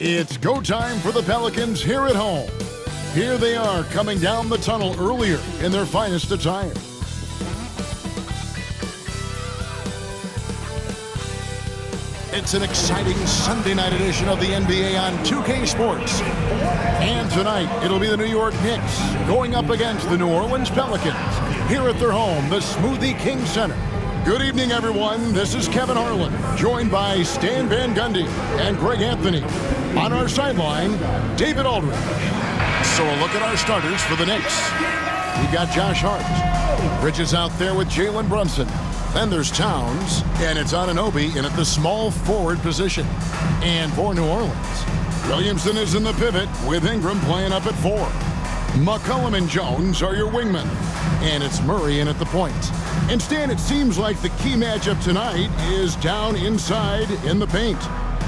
It's go time for the Pelicans here at home. Here they are coming down the tunnel earlier in their finest attire. It's an exciting Sunday night edition of the NBA on 2K Sports. And tonight, it'll be the New York Knicks going up against the New Orleans Pelicans here at their home, the Smoothie King Center. Good evening, everyone. This is Kevin Harlan, joined by Stan Van Gundy and Karl-Anthony. On our sideline, David Aldridge. So a look at our starters for the Knicks. We've got Josh Hart. Bridges out there with Jalen Brunson. Then there's Towns, and it's Anunoby in at the small forward position. And for New Orleans, Williamson is in the pivot with Ingram playing up at 4. McCollum and Jones are your wingmen. And it's Murray in at the point. And Stan, it seems like the key matchup tonight is down inside in the paint.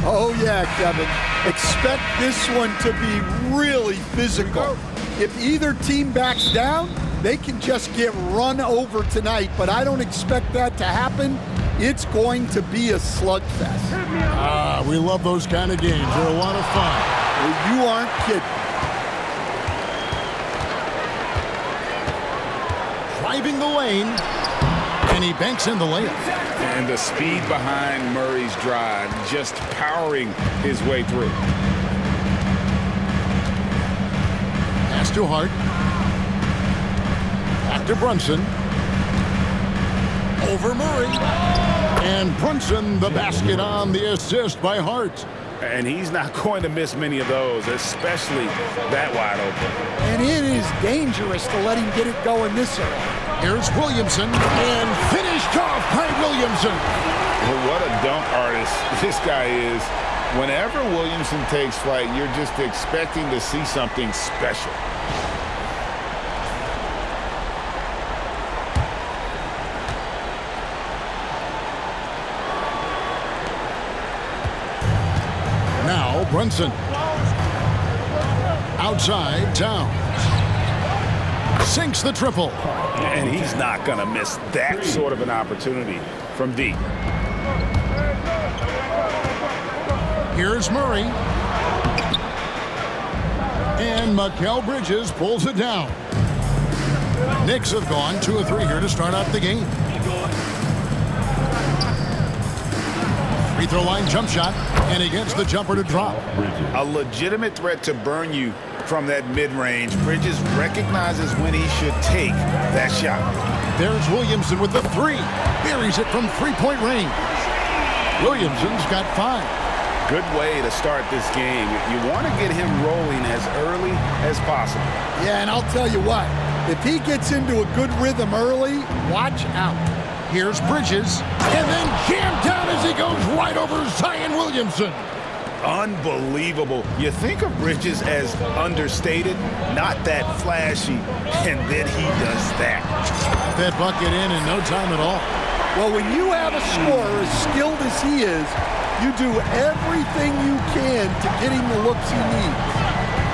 Oh yeah, Kevin. Expect this one to be really physical. If either team backs down, they can just get run over tonight, but I don't expect that to happen. It's going to be a slugfest. We love those kind of games. They're a lot of fun. Well, you aren't kidding. Driving the lane, and he banks in the layup. And the speed behind Murray's drive, just powering his way through. Pass to Hart. Back to Brunson. Over Murray. And Brunson, the basket on the assist by Hart. And he's not going to miss many of those, especially that wide open. And it is dangerous to let him get it going this early. Here's Williamson, and finished off by Williamson. Well, what a dunk artist this guy is. Whenever Williamson takes flight, you're just expecting to see something special. Now Brunson. Outside, Towns. Sinks the triple. And he's not going to miss that sort of an opportunity from deep. Here's Murray. And Mikal Bridges pulls it down. Knicks have gone 2 of 3 here to start out the game. Free throw line jump shot, and he gets the jumper to drop. A legitimate threat to burn you from that mid-range. Bridges recognizes when he should take that shot. There's Williamson with the 3. Buries it from three-point range. Williamson's got 5. Good way to start this game. You want to get him rolling as early as possible. Yeah, and I'll tell you what, if he gets into a good rhythm early, watch out. Here's Bridges, and then jammed down as he goes right over Zion Williamson. Unbelievable. You think of Bridges as understated, not that flashy, and then he does that. That bucket in no time at all. Well, when you have a scorer as skilled as he is, you do everything you can to get him the looks he needs.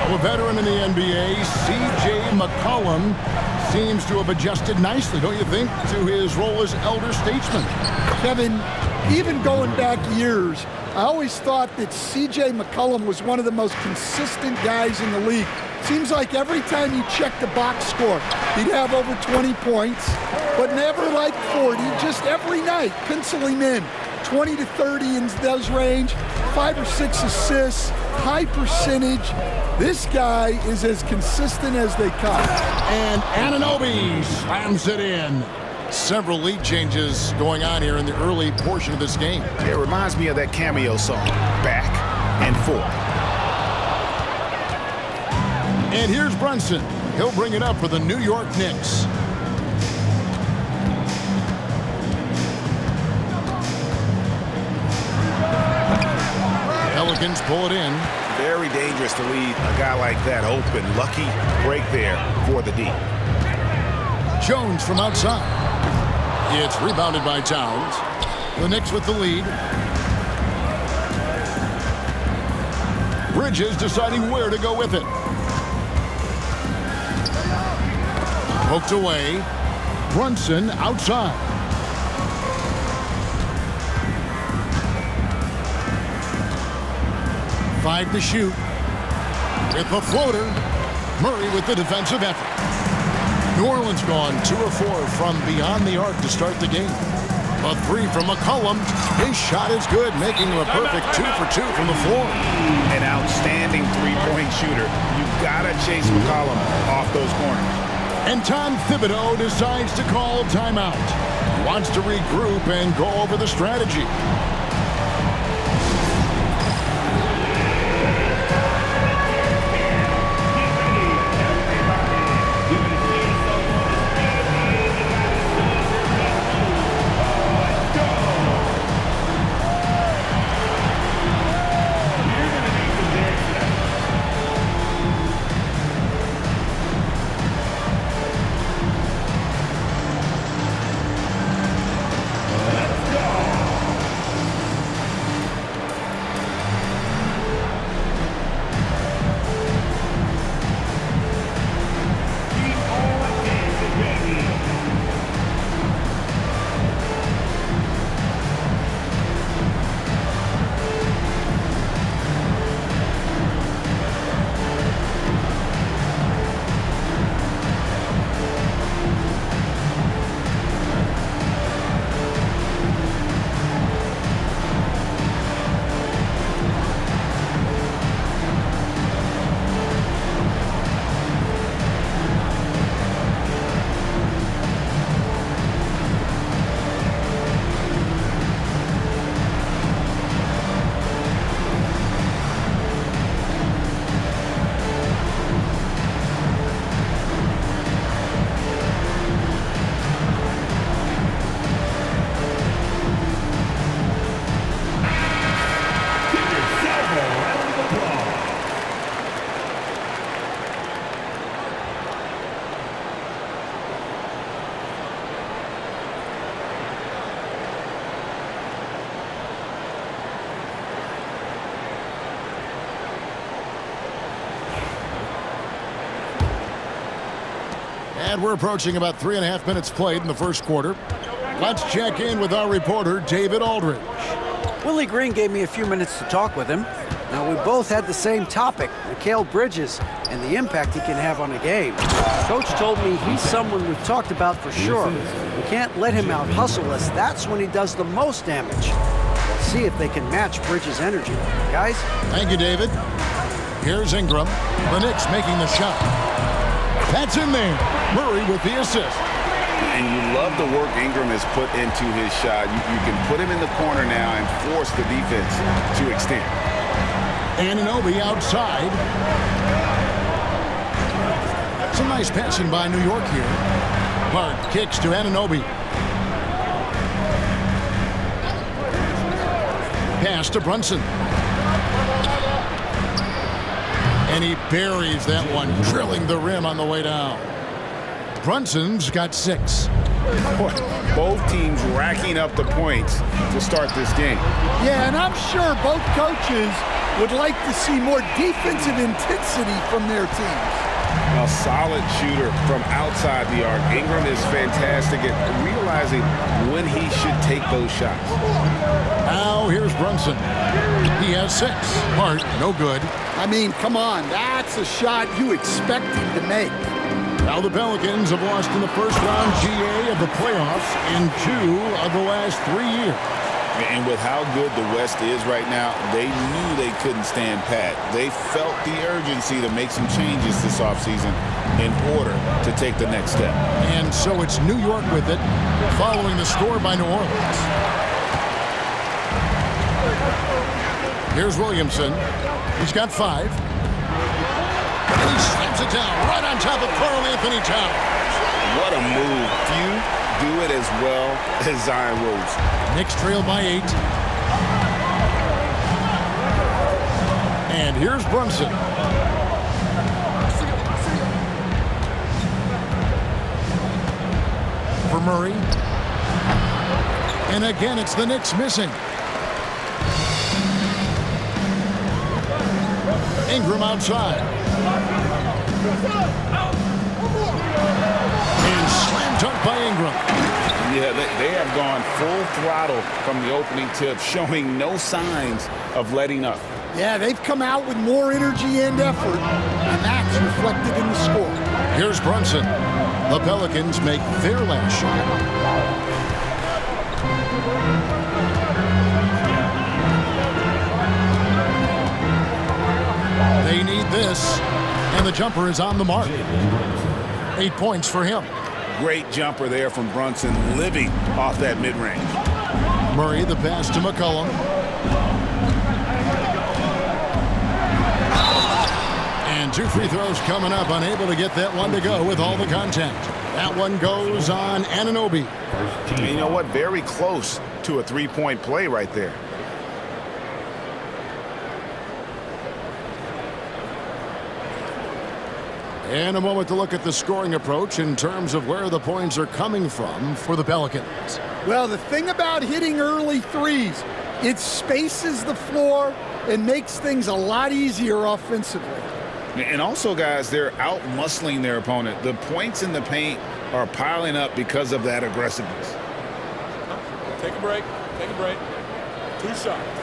A veteran in the NBA, C.J. McCollum, seems to have adjusted nicely, don't you think, to his role as elder statesman. Kevin, even going back years, I always thought that C.J. McCollum was one of the most consistent guys in the league. Seems like every time you check the box score, he'd have over 20 points, but never like 40, just every night, pencil him in. 20 to 30 in those range, 5 or 6 assists, high percentage. This guy is as consistent as they come. And Anunoby slams it in. Several lead changes going on here in the early portion of this game. It reminds me of that cameo song, Back and Forth. And here's Brunson. He'll bring it up for the New York Knicks. Pelicans pull it in. Very dangerous to leave a guy like that open. Lucky break there for the D. Jones from outside. It's rebounded by Towns. The Knicks with the lead. Bridges deciding where to go with it. Poked away. Brunson outside. 5 to shoot. With the floater, Murray with the defensive effort. New Orleans gone 2 of 4 from beyond the arc to start the game. A 3 from McCollum. His shot is good, making him a perfect 2 for 2 from the floor. An outstanding three-point shooter. You've got to chase McCollum off those corners. And Tom Thibodeau decides to call timeout. He wants to regroup and go over the strategy. And we're approaching about 3.5 minutes played in the first quarter. Let's check in with our reporter, David Aldridge. Willie Green gave me a few minutes to talk with him. Now, we both had the same topic, Mikal Bridges, and the impact he can have on a game. Coach told me he's someone we've talked about for sure. We can't let him out-hustle us. That's when he does the most damage. Let's see if they can match Bridges' energy. Guys? Thank you, David. Here's Ingram. The Knicks making the shot. That's in there. Murray with the assist. And you love the work Ingram has put into his shot. You can put him in the corner now and force the defense to extend. Anunoby outside. Some nice passing by New York here. Hart kicks to Anunoby. Pass to Brunson. And he buries that one, drilling the rim on the way down. Brunson's got 6. Both teams racking up the points to start this game. Yeah, and I'm sure both coaches would like to see more defensive intensity from their teams. A solid shooter from outside the arc. Ingram is fantastic at realizing when he should take those shots. Now here's Brunson. He has 6. Hart, no good. I mean, come on, that's a shot you expect him to make. Now the Pelicans have lost in the first round GA of the playoffs in 2 of the last 3 years. And with how good the West is right now, they knew they couldn't stand pat. They felt the urgency to make some changes this offseason in order to take the next step. And so it's New York with it, following the score by New Orleans. Here's Williamson. He's got 5. And he slams it down right on top of Karl-Anthony Towns. What a move. Few do it as well as Zion Rose. Knicks trail by 8. And here's Brunson. For Murray. And again, it's the Knicks missing. Ingram outside. And slam dunk by Ingram. Yeah, they have gone full throttle from the opening tip, showing no signs of letting up. Yeah, they've come out with more energy and effort, and that's reflected in the score. Here's Brunson. The Pelicans make their last shot. They need this, and the jumper is on the mark. 8 points for him. Great jumper there from Brunson, living off that mid-range. Murray, the pass to McCollum. And 2 free throws coming up, unable to get that one to go with all the contact. That one goes on Anunoby. And you know what? Very close to a three-point play right there. And a moment to look at the scoring approach in terms of where the points are coming from for the Pelicans. Well, the thing about hitting early threes, it spaces the floor and makes things a lot easier offensively. And also, guys, they're out-muscling their opponent. The points in the paint are piling up because of that aggressiveness. Take a break. Take a break. 2 shots.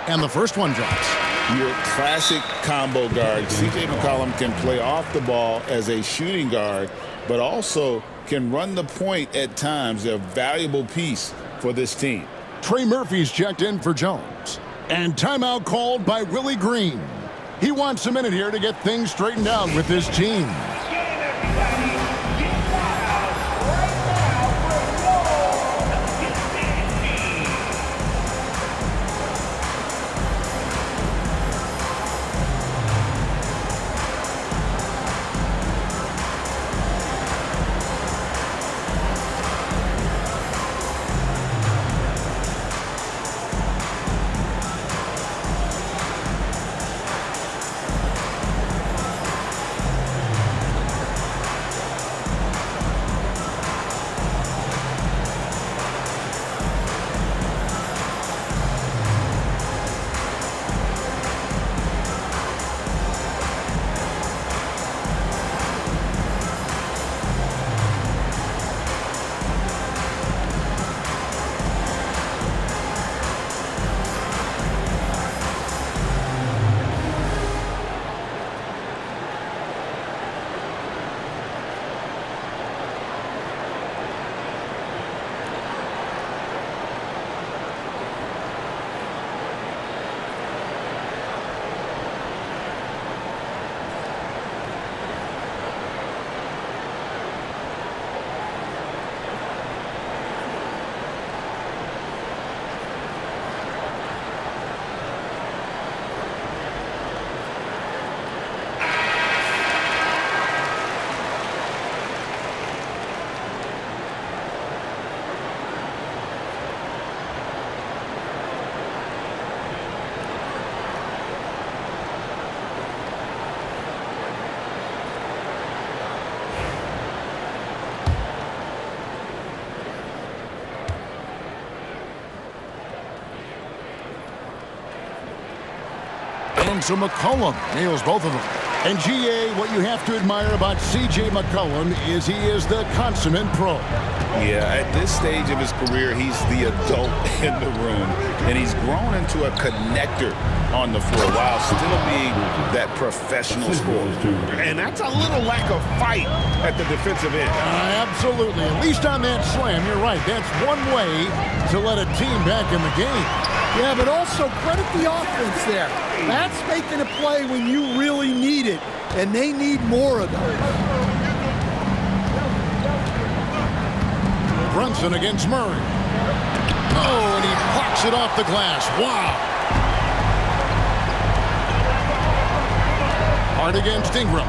And the first one drops. Your classic combo guard. C.J. McCollum can play off the ball as a shooting guard, but also can run the point at times. A valuable piece for this team. Trey Murphy's checked in for Jones. And timeout called by Willie Green. He wants a minute here to get things straightened out with his team. And so McCollum nails both of them. And GA, what you have to admire about C.J. McCollum is he is the consummate pro. Yeah, at this stage of his career, he's the adult in the room. And he's grown into a connector on the floor while still being that professional scorer. And that's a little lack of fight at the defensive end. Absolutely. At least on that slam, you're right. That's one way to let a team back in the game. Yeah, but also credit the offense there. That's making a play when you really need it, and they need more of those. Brunson against Murray. Oh, and he blocks it off the glass. Wow. Hard against Ingram.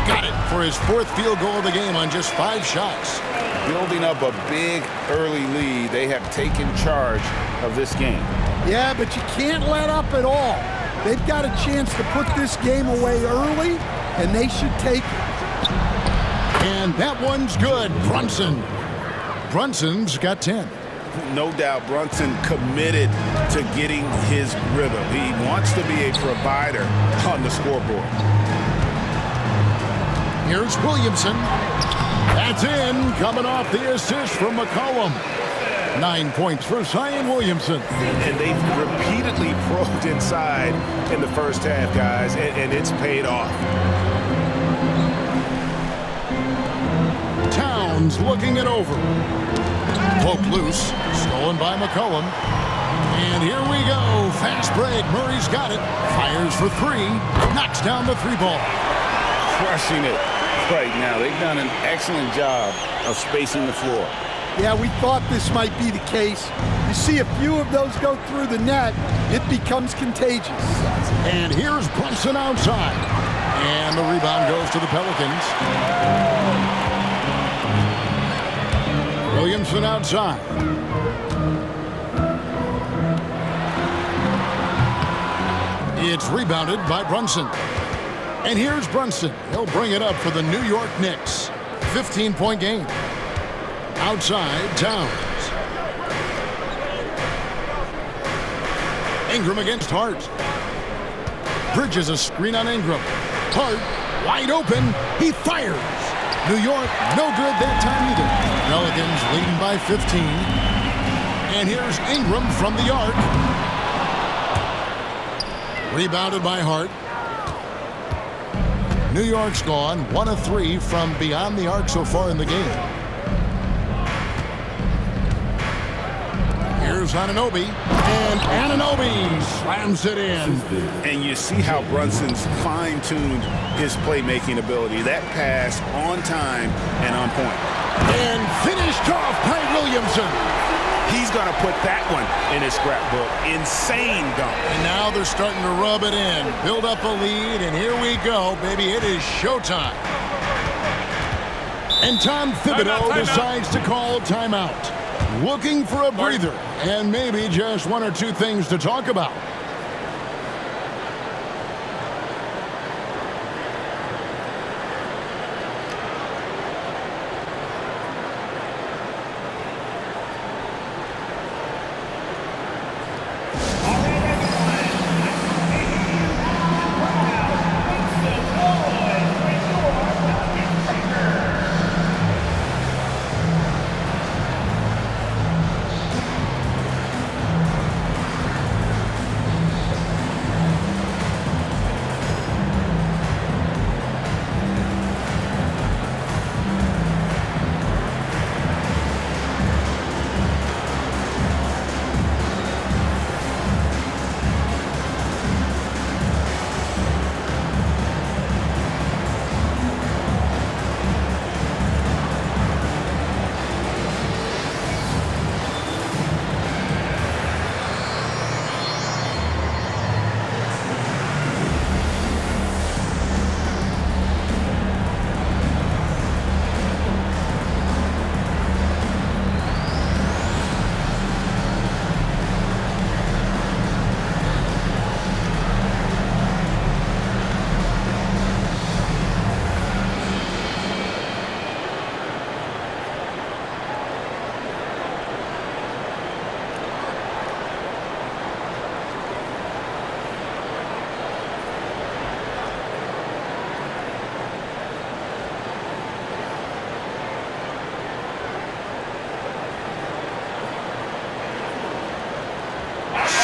Got it for his 4th field goal of the game on just 5 shots. Building up a big early lead, they have taken charge of this game. Yeah, but you can't let up at all. They've got a chance to put this game away early, and they should take it. And that one's good. Brunson's got 10. No doubt Brunson committed to getting his rhythm. He wants to be a provider on the scoreboard. Here's Williamson. That's in, coming off the assist from McCollum. 9 points for Zion Williamson. And they've repeatedly probed inside in the first half, guys, and it's paid off. Towns looking it over. Poke loose, stolen by McCollum. And here we go. Fast break. Murray's got it. Fires for three. Knocks down the three ball. Crushing it right now. They've done an excellent job of spacing the floor. Yeah, we thought this might be the case. You see a few of those go through the net, it becomes contagious. And here's Brunson outside. And the rebound goes to the Pelicans. Williamson outside. It's rebounded by Brunson. And here's Brunson. He'll bring it up for the New York Knicks. 15-point game. Outside, Towns. Ingram against Hart. Bridges a screen on Ingram. Hart, wide open. He fires. New York, no good that time either. Pelicans leading by 15. And here's Ingram from the arc. Rebounded by Hart. New York's gone 1 of 3 from beyond the arc so far in the game. Here's Anunoby, and Anunoby slams it in. And you see how Brunson's fine-tuned his playmaking ability. That pass on time and on point. And finished off by Williamson. He's going to put that one in his scrapbook. Insane dunk. And now they're starting to rub it in, build up a lead, and here we go, baby. It is showtime. And Tom Thibodeau decides to call timeout. Looking for a breather and maybe just 1 or 2 things to talk about.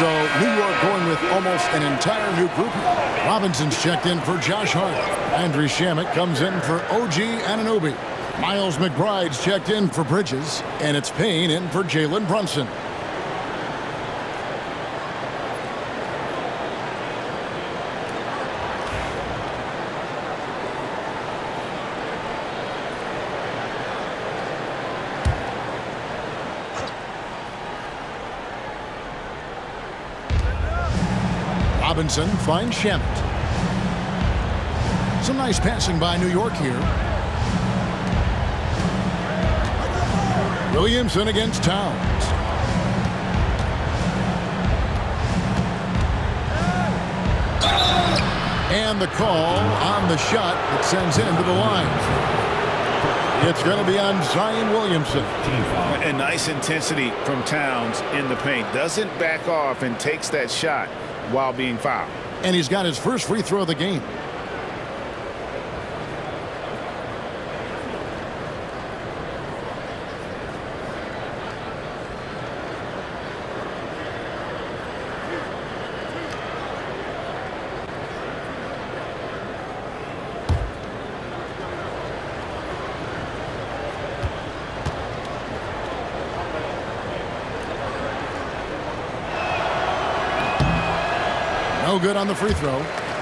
So New York going with almost an entire new group. Robinson's checked in for Josh Hart. Andrew Shamet comes in for OG Anunoby. Miles McBride's checked in for Bridges. And it's Payne in for Jalen Brunson. Robinson finds Shamet. Some nice passing by New York here. Williamson against Towns. And the call on the shot that sends him to the line. It's going to be on Zion Williamson. A nice intensity from Towns in the paint. Doesn't back off and takes that shot while being fouled. And he's got his first free throw of the game. No good on the free throw.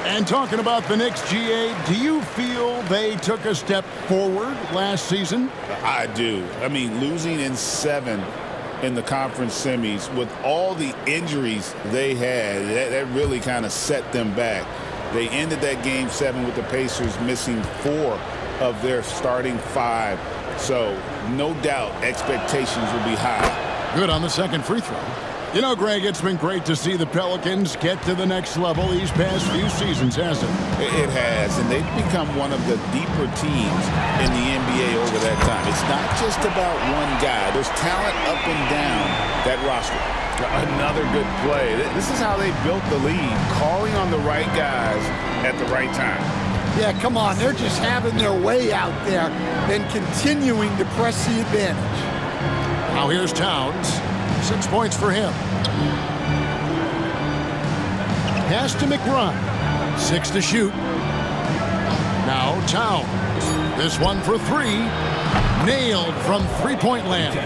And talking about the Knicks, GA, do you feel they took a step forward last season? I do. I mean, losing in 7 in the conference semis with all the injuries they had, that really kind of set them back. They ended that game 7 with the Pacers missing 4 of their starting 5. So no doubt expectations will be high. Good on the second free throw. You know, Greg, it's been great to see the Pelicans get to the next level these past few seasons, hasn't it? It has, and they've become one of the deeper teams in the NBA over that time. It's not just about one guy. There's talent up and down that roster. Another good play. This is how they built the lead, calling on the right guys at the right time. Yeah, come on. They're just having their way out there and continuing to press the advantage. Now here's Towns. 6 points for him. Pass to McBride. 6 to shoot. Now Towns. This one for 3. Nailed from three-point land.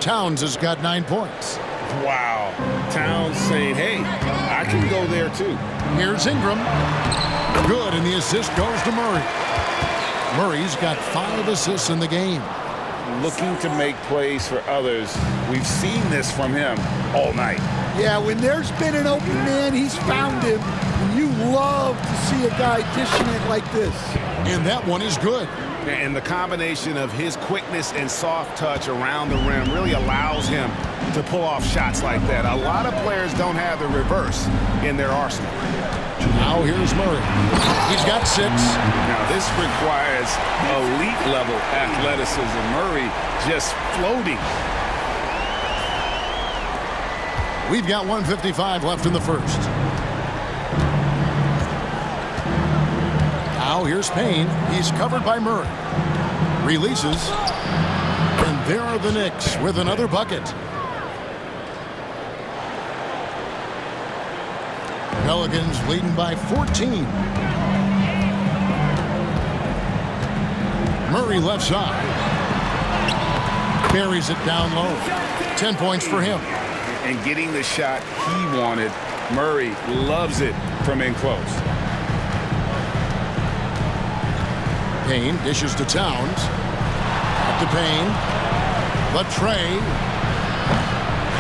Towns has got 9 points. Wow. Towns saying, hey, I can go there too. Here's Ingram. Good, and the assist goes to Murray. Murray's got 5 assists in the game. Looking to make plays for others. We've seen this from him all night. Yeah, when there's been an open man, he's found him. And you love to see a guy dishing it like this. And that one is good. And the combination of his quickness and soft touch around the rim really allows him to pull off shots like that. A lot of players don't have the reverse in their arsenal. Now here's Murray. He's got 6. Now this requires elite level athleticism. Murray just floating. We've got 1:55 left in the first. Now here's Payne. He's covered by Murray. Releases. And there are the Knicks with another bucket. Pelicans leading by 14. Murray left side. Buries it down low. 10 points for him. And getting the shot he wanted. Murray loves it from in close. Payne dishes to Towns. Up to Payne. Latrey.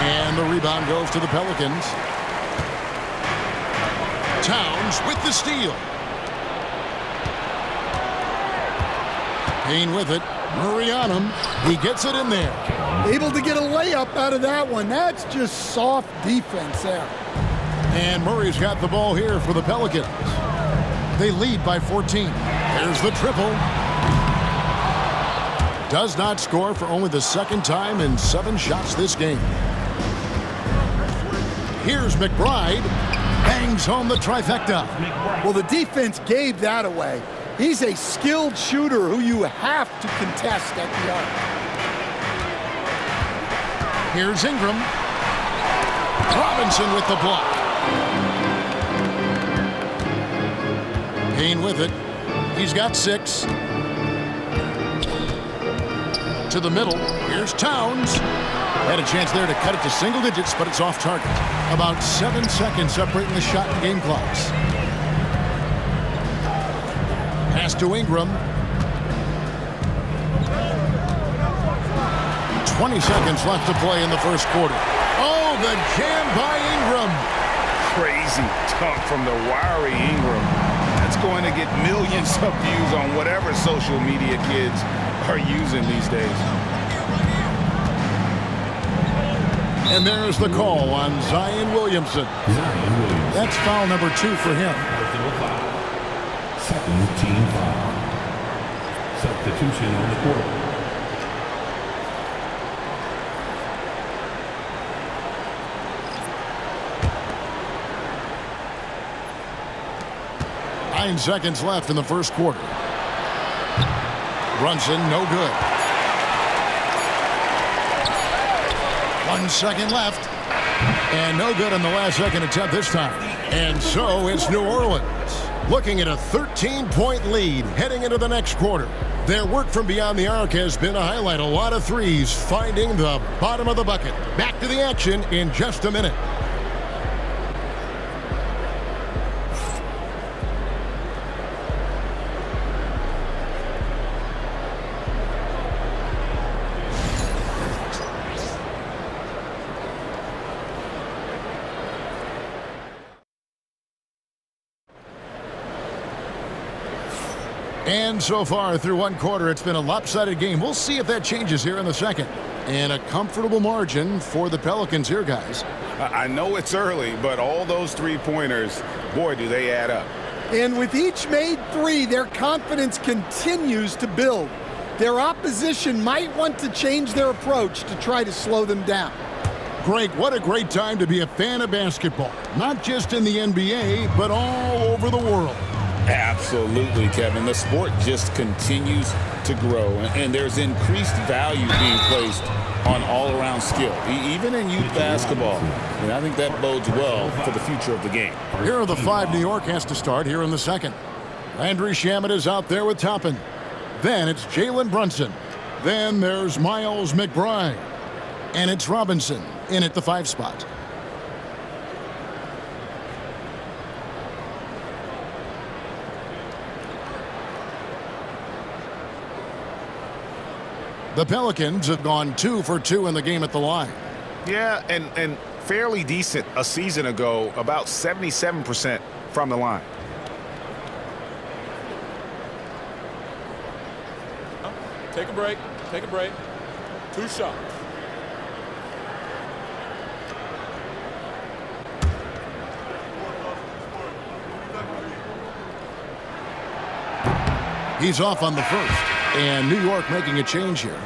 And the rebound goes to the Pelicans. Towns with the steal. Payne with it. Murray on him. He gets it in there. Able to get a layup out of that one. That's just soft defense there. And Murray's got the ball here for the Pelicans. They lead by 14. There's the triple. Does not score for only the second time in 7 shots this game. Here's McBride. Bangs home the trifecta. Well, the defense gave that away. He's a skilled shooter who you have to contest at the arc. Here's Ingram. Robinson with the block. Payne with it. He's got 6. To the middle. Here's Towns. Had a chance there to cut it to single digits, but it's off target. About 7 seconds separating the shot and game clocks. Pass to Ingram. 20 seconds left to play in the first quarter. Oh, the jam by Ingram. Crazy dunk from the wiry Ingram. That's going to get millions of views on whatever social media kids are using these days. And there's the call on Zion Williamson. That's foul number 2 for him. Second team foul. substitution on the court. Nine seconds left in the first quarter. Brunson, no good. 1 second left. And no good on the last second attempt this time. And so it's New Orleans looking at a 13-point lead heading into the next quarter. Their work from beyond the arc has been a highlight. A lot of threes finding the bottom of the bucket. Back to the action in just a minute. And so far through one quarter, it's been a lopsided game. We'll see if that changes here in the second. And a comfortable margin for the Pelicans here, guys. I know it's early, but all those three-pointers, boy, do they add up. And with each made three, their confidence continues to build. Their opposition might want to change their approach to try to slow them down. Greg, what a great time to be a fan of basketball. Not just in the NBA, but all over the world. Absolutely, Kevin. The sport just continues to grow, and there's increased value being placed on all-around skill, even in youth basketball. And I think that bodes well for the future of the game. Here are the five New York has to start here in the second. Landry Shamet is out there with Toppin. Then it's Jalen Brunson. Then there's Miles McBride. And it's Robinson in at the 5 spot. The Pelicans have gone 2 for 2 in the game at the line. Yeah, and fairly decent a season ago, about 77% from the line. Take a break. Take a break. 2 shots. He's off on the first. And New York making a change here.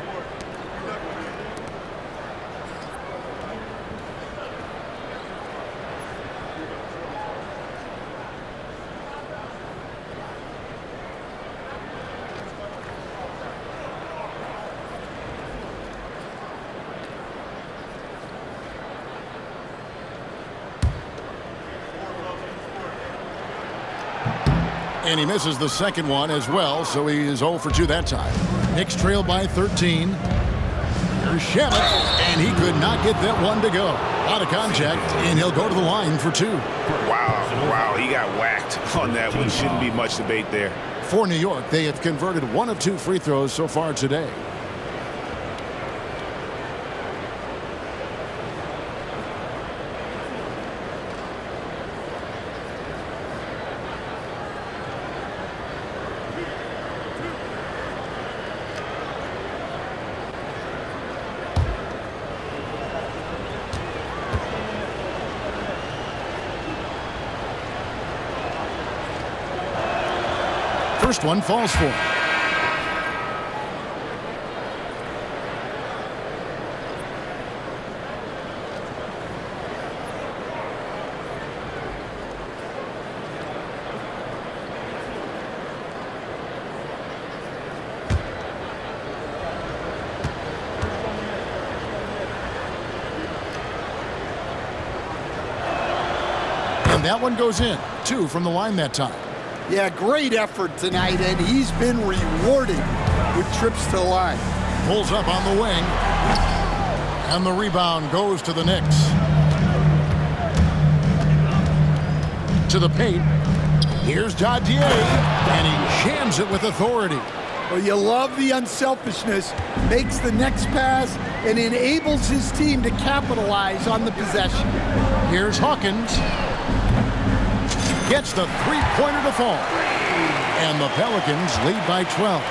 And he misses the second one as well, so he is 0 for 2 that time. Knicks trail by 13. Here's Shamet, and he could not get that one to go. Out of contact, and he'll go to the line for 2. Wow, he got whacked on that one. Shouldn't be much debate there. For New York, they have converted 1 of 2 free throws so far today. First one falls for him. And that one goes in. 2 from the line that time. Yeah, great effort tonight, and he's been rewarded with trips to the line. Pulls up on the wing. And the rebound goes to the Knicks. To the paint. Here's Dadier, and he jams it with authority. Well, you love the unselfishness, makes the next pass, and enables his team to capitalize on the possession. Here's Hawkins. Gets the three-pointer to fall. And the Pelicans lead by 12.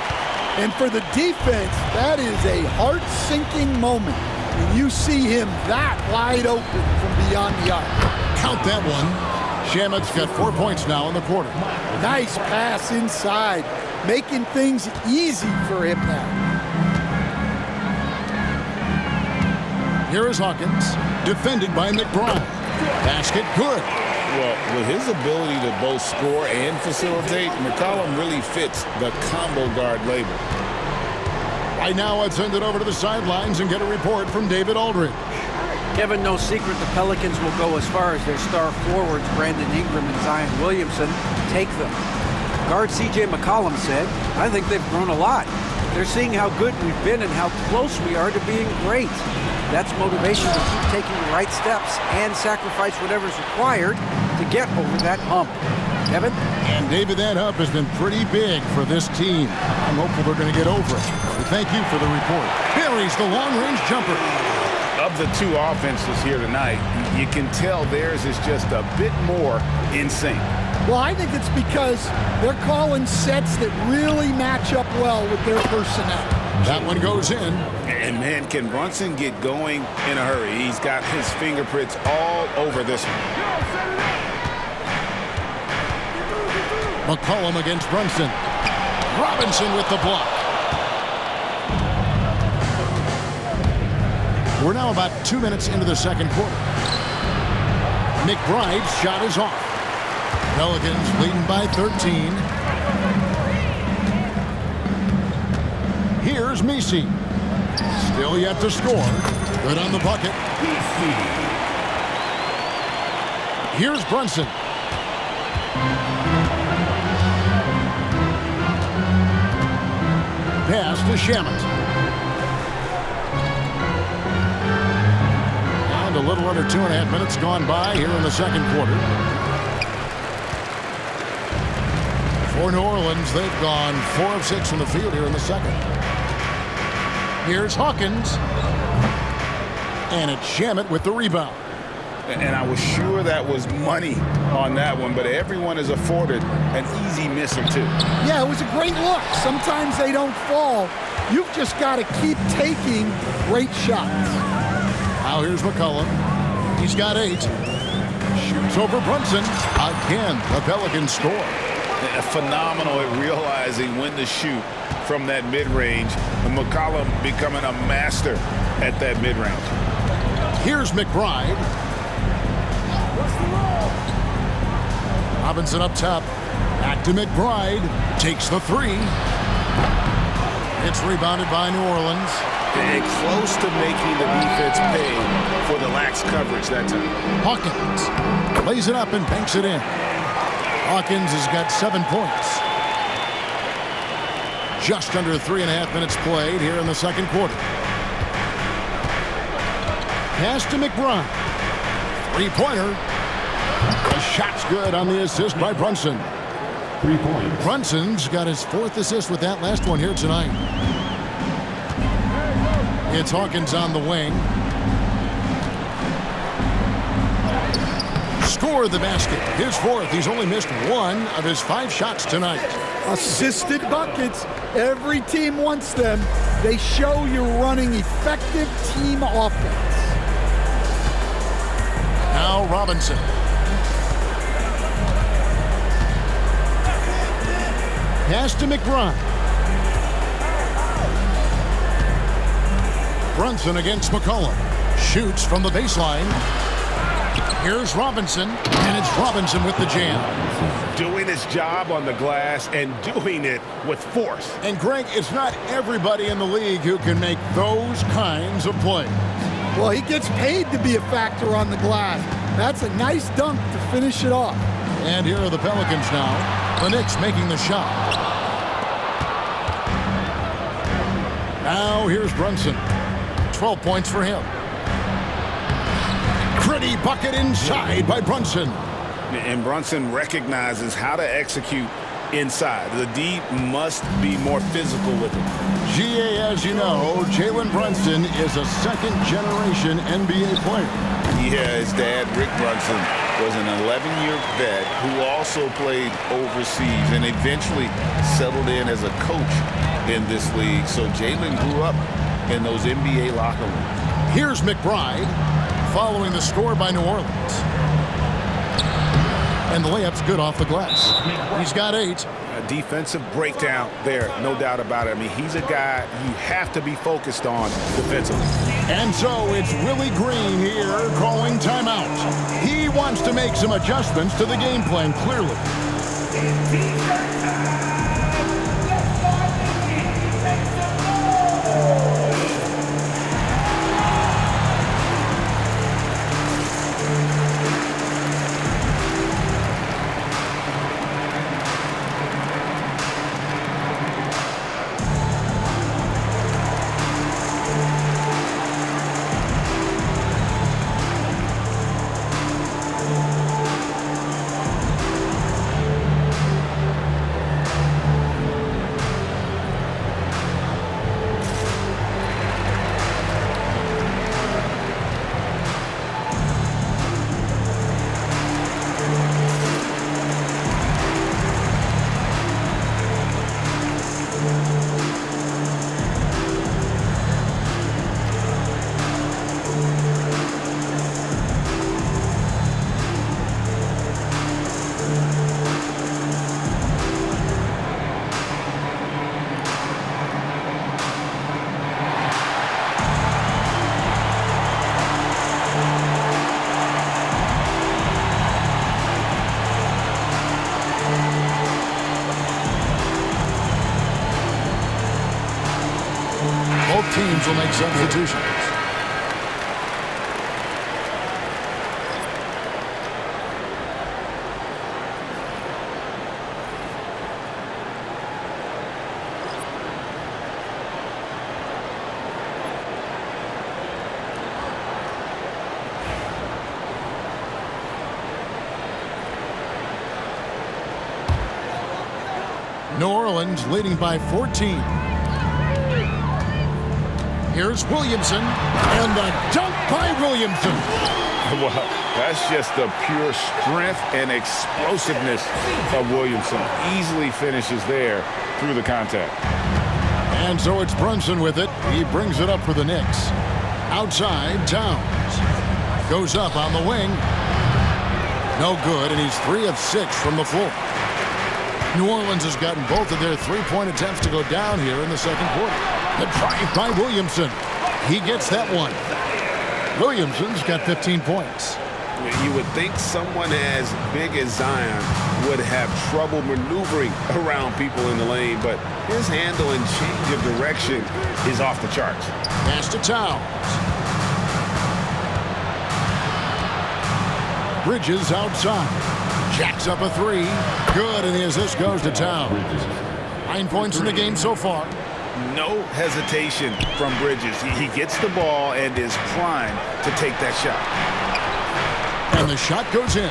And for the defense, that is a heart-sinking moment when you see him that wide open from beyond the arc. Count that one. Shamet's got 4 points now in the quarter. Nice pass inside. making things easy for him now. Here is Hawkins, defended by McBride. Basket good. Well, with his ability to both score and facilitate, McCollum really fits the combo guard label. Right now, I'd send it over to the sidelines and get a report from David Aldridge. Kevin, no secret the Pelicans will go as far as their star forwards, Brandon Ingram and Zion Williamson, take them. Guard C.J. McCollum said, I think they've grown a lot. They're seeing how good we've been and how close we are to being great. That's motivation to keep taking the right steps and sacrifice whatever's required to get over that hump. Kevin? And David, that hump has been pretty big for this team. I'm hopeful they're going to get over it. So thank you for the report. Buries the long-range jumper. Of the two offenses here tonight, you can tell theirs is just a bit more in sync. Well, I think it's because they're calling sets that really match up well with their personnel. That one goes in. And man, can Brunson get going in a hurry? He's got his fingerprints all over this one. McCollum against Brunson. Robinson with the block. We're now about 2 minutes into the second quarter. McBride's shot is off. Pelicans leading by 13. Here's Messi. Still yet to score. Good on the bucket. Here's Brunson. Pass to Shamet. And a little under 2.5 minutes gone by here in the second quarter. For New Orleans, they've gone 4 of 6 from the field here in the second. Here's Hawkins. And it's Shamet with the rebound. And I was sure that was money on that one, but everyone is afforded an easy miss or two. Yeah, it was a great look. Sometimes they don't fall. You've just got to keep taking great shots. Now here's McCollum. He's got 8. Shoots over Brunson. Again, the Pelicans score. Phenomenal at realizing when to shoot from that mid-range. And McCollum becoming a master at that mid-range. Here's McBride. Robinson up top. Back to McBride. Takes the 3. It's rebounded by New Orleans. And close to making the defense pay for the lax coverage that time. Hawkins lays it up and banks it in. Hawkins has got 7 points. Just under 3.5 minutes played here in the second quarter. Pass to McBride. 3-pointer. The shot's good on the assist by Brunson. 3 points. Brunson's got his 4th assist with that last one here tonight. It's Hawkins on the wing. Scored the basket. His 4th. He's only missed 1 of his 5 shots tonight. Assisted buckets. Every team wants them. They show you're running effective team offense. Now Robinson. Pass to McBride. Brunson against McCollum. Shoots from the baseline. Here's Robinson, and it's Robinson with the jam. Doing his job on the glass and doing it with force. And Greg, it's not everybody in the league who can make those kinds of plays. Well, he gets paid to be a factor on the glass. That's a nice dunk to finish it off. And here are the Pelicans now. The Knicks making the shot. Now here's Brunson. 12 points for him. Pretty bucket inside by Brunson. And Brunson recognizes how to execute inside. The D must be more physical with it. GA, as you know, Jalen Brunson is a second-generation NBA player. Yeah, his dad, Rick Brunson, was an 11-year vet who also played overseas and eventually settled in as a coach in this league. So Jalen grew up in those NBA locker rooms. Here's McBride following the score by New Orleans. And the layup's good off the glass. He's got 8. A defensive breakdown there, no doubt about it. I mean, he's a guy you have to be focused on defensively. And so it's Willie Green here calling timeout. He wants to make some adjustments to the game plan, clearly. Both teams will make substitutions. New Orleans leading by 14. Here's Williamson, and the dunk by Williamson. Well, that's just the pure strength and explosiveness of Williamson. Easily finishes there through the contact. And so it's Brunson with it. He brings it up for the Knicks. Outside, Towns. Goes up on the wing. No good, and he's 3 of 6 from the floor. New Orleans has gotten both of their three-point attempts to go down here in the second quarter. The drive by Williamson. He gets that one. Williamson's got 15 points. You would think someone as big as Zion would have trouble maneuvering around people in the lane, but his handle and change of direction is off the charts. Pass to Towns. Bridges outside. Jacks up a 3. Good, and the assist goes to Towns. 9 points in the game so far. No hesitation from Bridges. He gets the ball and is primed to take that shot. And the shot goes in.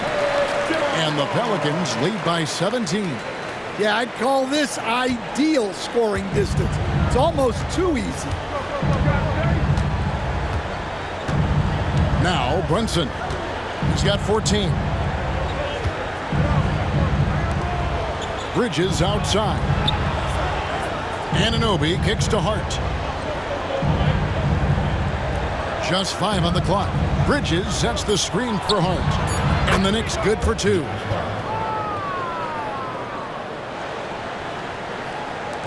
And the Pelicans lead by 17. Yeah, I'd call this ideal scoring distance. It's almost too easy. Now Brunson. He's got 14. Bridges outside. Anunoby kicks to Hart. Just 5 on the clock. Bridges sets the screen for Hart. And the Knicks good for 2.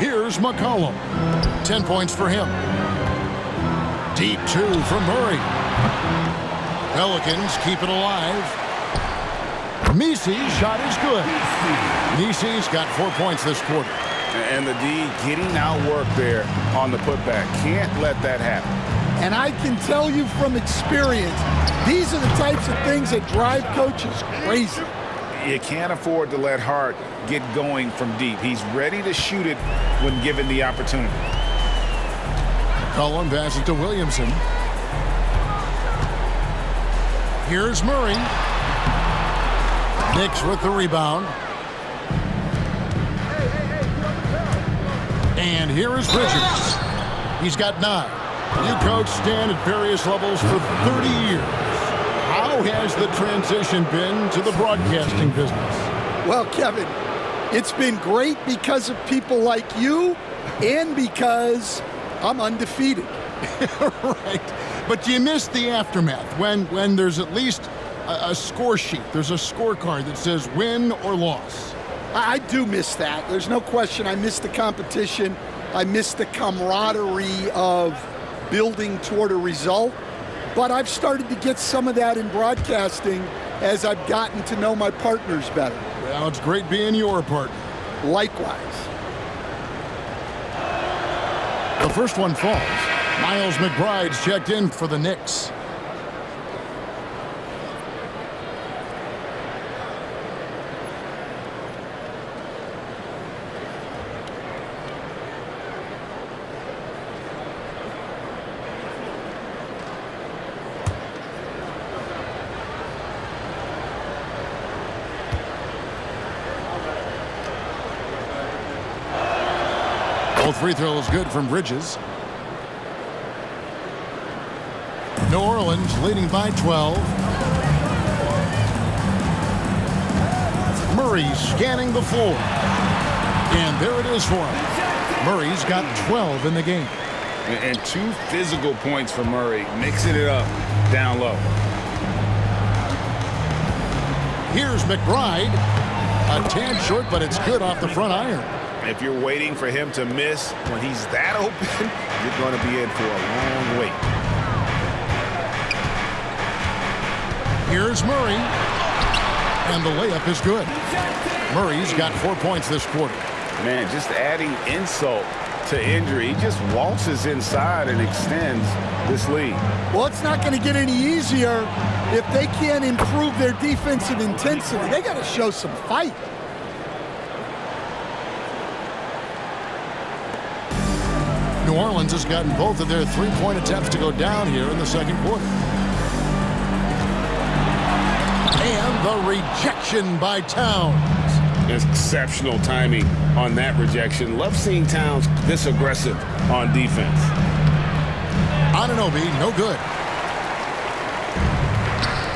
Here's McCollum. 10 points for him. Deep 2 from Murray. Pelicans keep it alive. Missy's shot is good. Missy's got 4 points this quarter. And the D getting outworked there on the putback. Can't let that happen. And I can tell you from experience, these are the types of things that drive coaches crazy. You can't afford to let Hart get going from deep. He's ready to shoot it when given the opportunity. Cullen passes to Williamson. Here's Murray. Knicks with the rebound. And here is Bridges. He's got 9. You coach Stan at various levels for 30 years. How has the transition been to the broadcasting business? Well, Kevin, it's been great because of people like you and because I'm undefeated. Right. But you miss the aftermath when there's at least a score sheet. There's a scorecard that says win or loss. I do miss that. There's no question. I miss the competition. I miss the camaraderie of building toward a result. But I've started to get some of that in broadcasting as I've gotten to know my partners better. Well, it's great being your partner. Likewise. The first one falls. Miles McBride's checked in for the Knicks. Both free throws good from Bridges. New Orleans leading by 12. Murray scanning the floor. And there it is for him. Murray's got 12 in the game. And 2 physical points for Murray, mixing it up down low. Here's McBride. A tad short, but it's good off the front iron. If you're waiting for him to miss when he's that open, you're going to be in for a long wait. Here's Murray. And the layup is good. Murray's got 4 points this quarter. Man, just adding insult to injury. He just waltzes inside and extends this lead. Well, it's not going to get any easier if they can't improve their defensive intensity. They got to show some fight. New Orleans has gotten both of their three-point attempts to go down here in the second quarter. And the rejection by Towns. Exceptional timing on that rejection. Love seeing Towns this aggressive on defense. Anunoby, no good.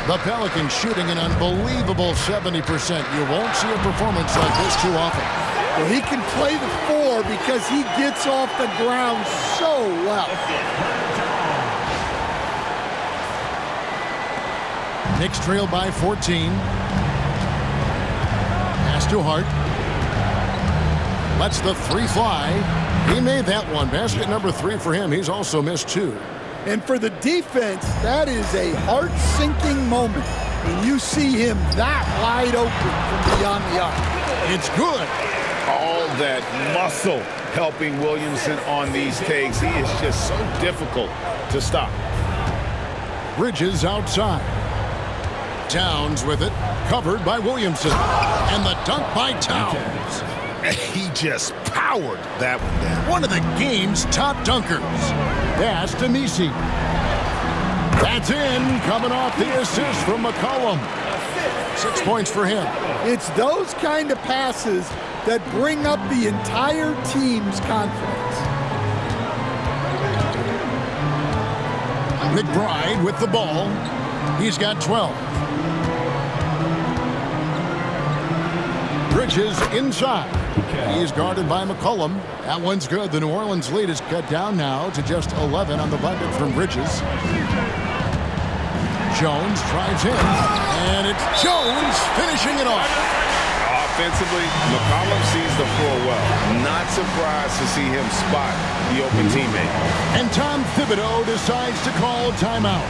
The Pelicans shooting an unbelievable 70%. You won't see a performance like this too often. Well, he can play the 4 because he gets off the ground so well. Knicks trail by 14. Pass to Hart. Lets the 3 fly. He made that one. Basket number 3 for him. He's also missed 2. And for the defense, that is a heart-sinking moment when you see him that wide open from beyond the arc. It's good. All that muscle helping Williamson on these takes. He is just so difficult to stop. Bridges outside. Towns with it. Covered by Williamson. And the dunk by Towns. He just powered that one down. One of the game's top dunkers. Pass to Misi. That's in. Coming off the assist from McCollum. 6 points for him. It's those kind of passes that bring up the entire team's confidence. McBride with the ball. He's got 12. Bridges inside. He's guarded by McCollum. That one's good. The New Orleans lead is cut down now to just 11 on the bucket from Bridges. Jones drives in. And it's Jones finishing it off. Offensively, McCollum sees the floor well. Not surprised to see him spot the open teammate. And Tom Thibodeau decides to call timeout.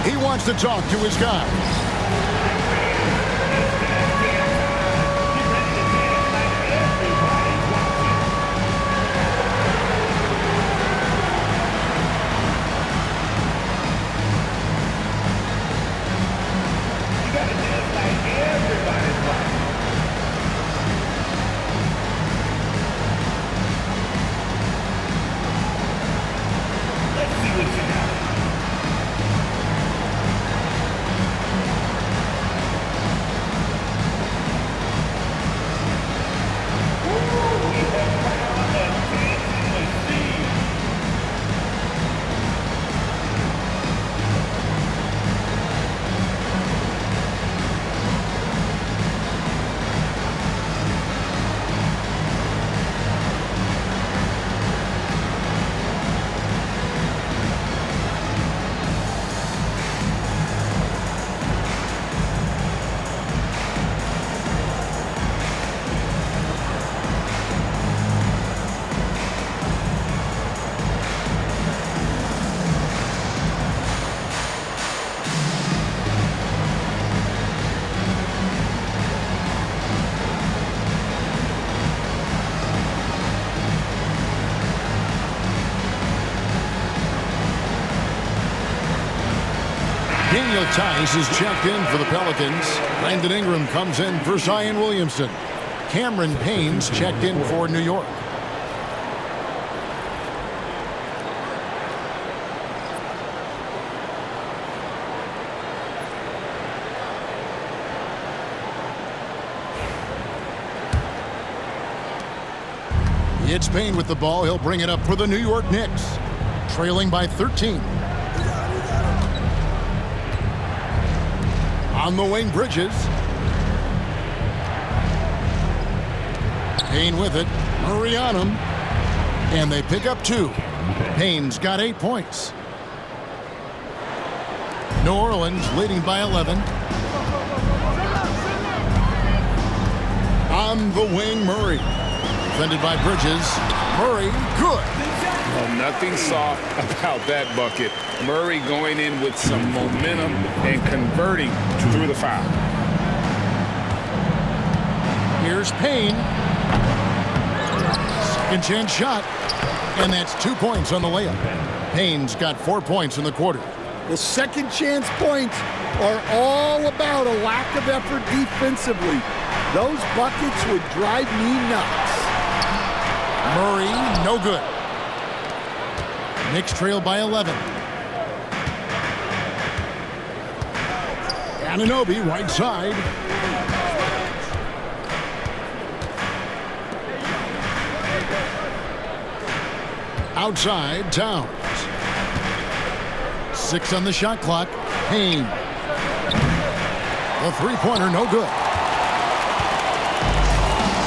He wants to talk to his guys. Daniel Tice is checked in for the Pelicans. Brandon Ingram comes in for Zion Williamson. Cameron Payne's checked in for New York. It's Payne with the ball. He'll bring it up for the New York Knicks, trailing by 13. On the wing, Bridges. Payne with it. Murray on him. And they pick up 2. Payne's got 8 points. New Orleans leading by 11. On the wing, Murray. Defended by Bridges. Murray, good. Oh, nothing soft about that bucket. Murray going in with some momentum and converting through the foul. Here's Payne. Second chance shot. And that's 2 points on the layup. Payne's got 4 points in the quarter. The second chance points are all about a lack of effort defensively. Those buckets would drive me nuts. Murray, no good. Knicks trail by 11. Anunoby, right side. Outside, Towns. 6 on the shot clock. Payne. The three-pointer, no good.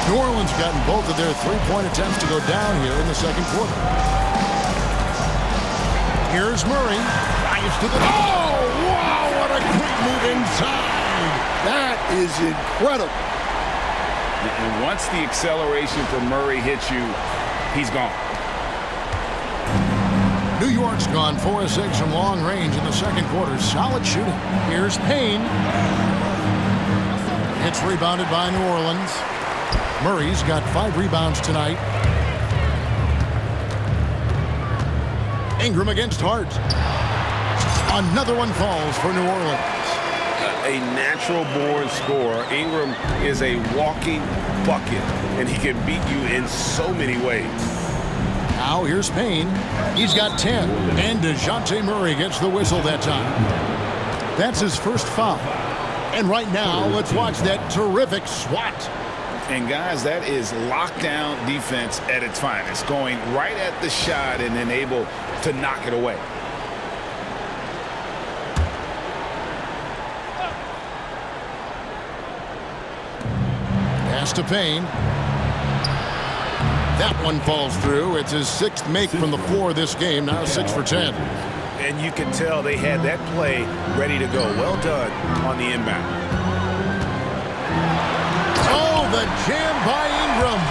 New Orleans gotten both of their three-point attempts to go down here in the second quarter. Here's Murray. Drives to the... Oh, wow, what a quick move inside. That is incredible. And once the acceleration for Murray hits you, he's gone. New York's gone 4 of 6 from long range in the second quarter. Solid shooting. Here's Payne. It's rebounded by New Orleans. Murray's got 5 rebounds tonight. Ingram against Hart. Another one falls for New Orleans. A natural-born scorer. Ingram is a walking bucket, and he can beat you in so many ways. Now here's Payne. He's got 10. And DeJounte Murray gets the whistle that time. That's his first foul. And right now, let's watch that terrific swat. And guys, that is lockdown defense at its finest. Going right at the shot and then able to knock it away. Pass to Payne. That one falls through. It's his 6th make from the floor this game. Now 6 for 10. And you can tell they had that play ready to go. Well done on the inbound. Oh, the jam by Ingram.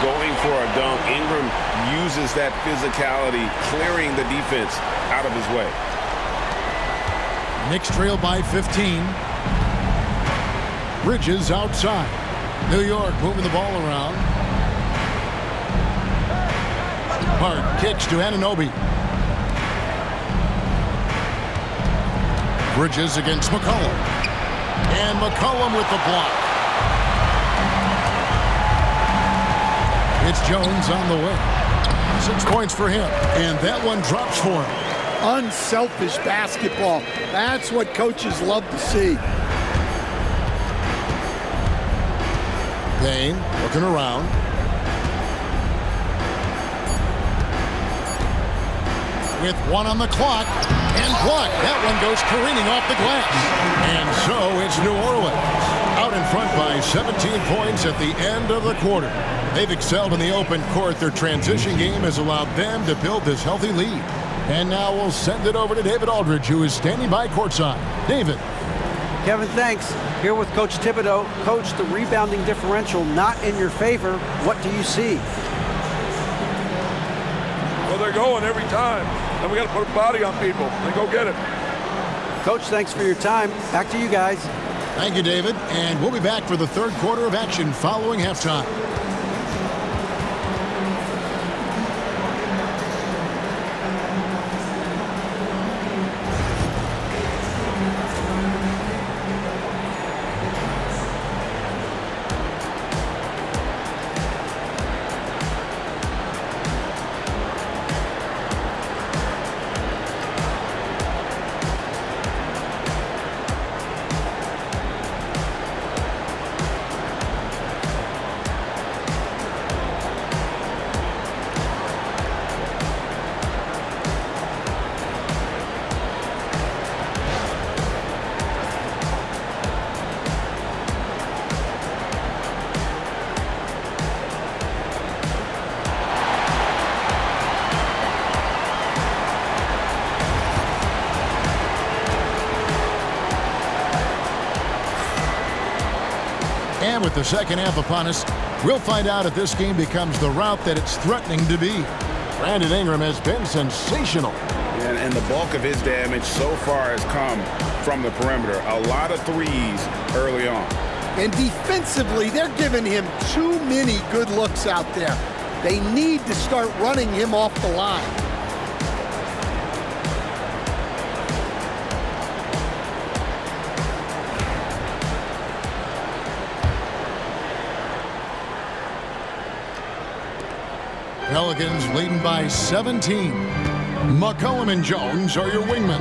Going for a dunk. Ingram uses that physicality, clearing the defense out of his way. Knicks trail by 15. Bridges outside. New York moving the ball around. Hart kicks to Anunoby. Bridges against McCollum. And McCollum with the block. It's Jones on the way. 6 points for him. And that one drops for him. Unselfish basketball. That's what coaches love to see. Payne looking around. With 1 on the clock. And blocked. That one goes careening off the glass. And so it's New Orleans. Out in front by 17 points at the end of the quarter. They've excelled in the open court. Their transition game has allowed them to build this healthy lead. And now we'll send it over to David Aldridge, who is standing by courtside. David. Kevin, thanks. Here with Coach Thibodeau. Coach, the rebounding differential not in your favor. What do you see? Well, they're going every time. And we got to put a body on people and go get it. Coach, thanks for your time. Back to you guys. Thank you, David. And we'll be back for the third quarter of action following halftime. And with the second half upon us, we'll find out if this game becomes the route that it's threatening to be. Brandon Ingram has been sensational. And the bulk of his damage so far has come from the perimeter. A lot of threes early on. And defensively, they're giving him too many good looks out there. They need to start running him off the line. Pelicans leading by 17. McCollum and Jones are your wingmen.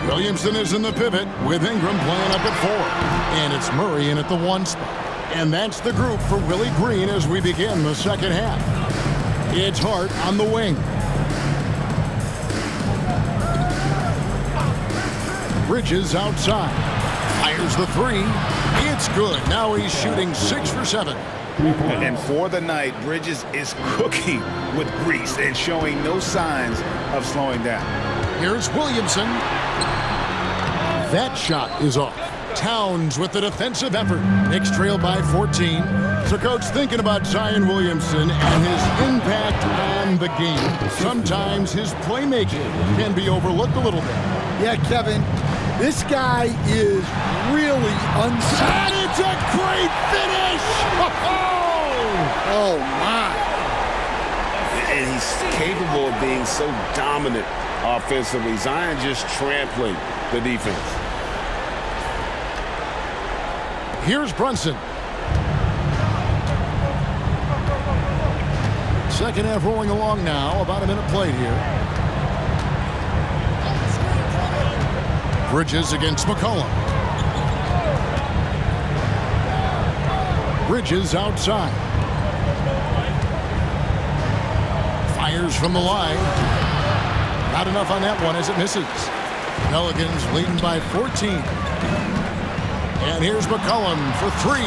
Williamson is in the pivot with Ingram playing up at 4. And it's Murray in at the 1 spot. And that's the group for Willie Green as we begin the second half. It's Hart on the wing. Bridges outside. Fires the 3. It's good. Now he's shooting 6 for 7. And for the night, Bridges is cooking with grease and showing no signs of slowing down. Here's Williamson. That shot is off. Towns with the defensive effort. Knicks trail by 14. So coach thinking about Zion Williamson and his impact on the game. Sometimes his playmaking can be overlooked a little bit. Yeah, Kevin, this guy is really And it's a great finish! Oh, my. And he's capable of being so dominant offensively. Zion just trampling the defense. Here's Brunson. Second half rolling along now. About a minute played here. Bridges against McCollum. Bridges outside. Fires from the line. Not enough on that one as it misses. Pelicans leading by 14. And here's McCollum for 3.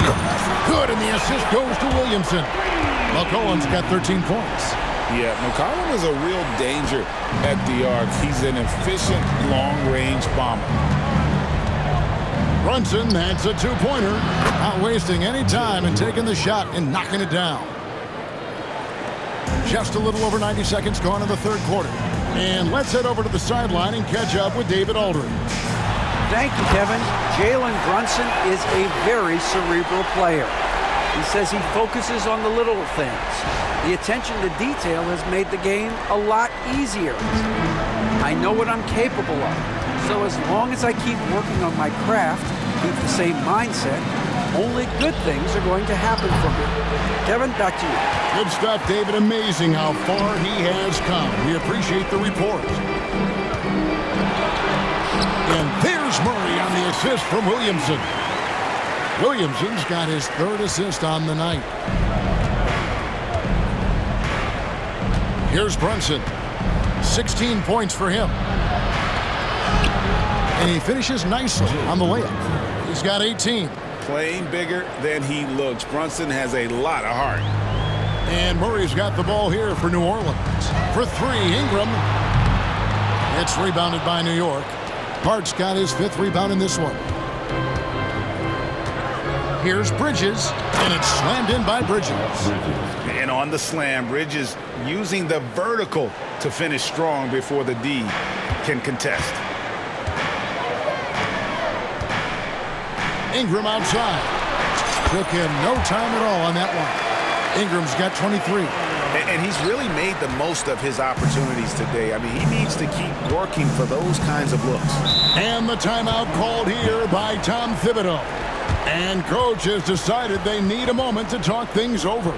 Good, and the assist goes to Williamson. McCollum's got 13 points. Yeah, McCollum is a real danger at the arc. He's an efficient long-range bomber. Brunson, that's a 2-pointer. Not wasting any time and taking the shot and knocking it down. Just a little over 90 seconds gone in the third quarter. And let's head over to the sideline and catch up with David Aldridge. Thank you, Kevin. Jalen Brunson is a very cerebral player. He says he focuses on the little things. The attention to detail has made the game a lot easier. I know what I'm capable of. So as long as I keep working on my craft, keep the same mindset, only good things are going to happen from it. Kevin, back to you. Good stuff, David. Amazing how far he has come. We appreciate the report. And there's Murray on the assist from Williamson. Williamson's got his 3rd assist on the night. Here's Brunson. 16 points for him. And he finishes nicely on the layup. He's got 18. Playing bigger than he looks. Brunson has a lot of heart. And Murray's got the ball here for New Orleans. For 3, Ingram. It's rebounded by New York. Hart's got his 5th rebound in this one. Here's Bridges, and it's slammed in by Bridges. And on the slam, Bridges using the vertical to finish strong before the D can contest. Ingram outside. Took him no time at all on that one. Ingram's got 23. And he's really made the most of his opportunities today. I mean, he needs to keep working for those kinds of looks. And the timeout called here by Tom Thibodeau. And coach has decided they need a moment to talk things over.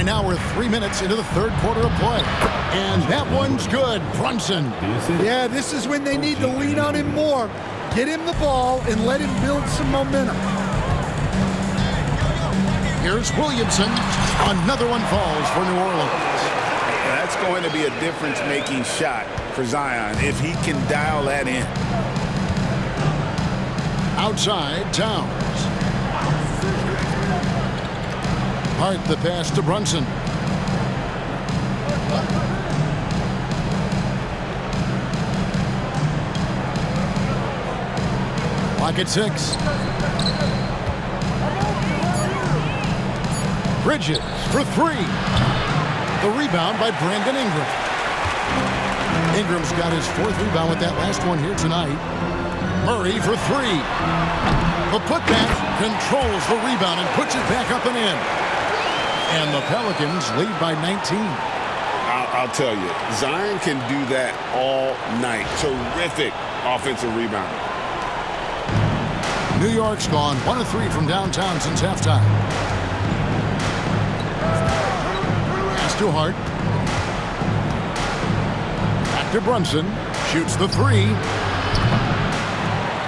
now we're 3 minutes into the third quarter of play. And that one's good. Brunson. Yeah, this is when they need to lean on him more. Get him the ball and let him build some momentum. Here's Williamson. Another one falls for New Orleans. That's going to be a difference-making shot for Zion if he can dial that in. Outside, Towns. Hart the pass to Brunson. Clock at 6. Bridges for 3. The rebound by Brandon Ingram. Ingram's got his 4th rebound with that last one here tonight. Murray for 3. The putback controls the rebound and puts it back up and in. And the Pelicans lead by 19. I'll tell you, Zion can do that all night. Terrific offensive rebound. New York's gone 1 of 3 from downtown since halftime. Pass to Hart. Back to Brunson. Shoots the 3.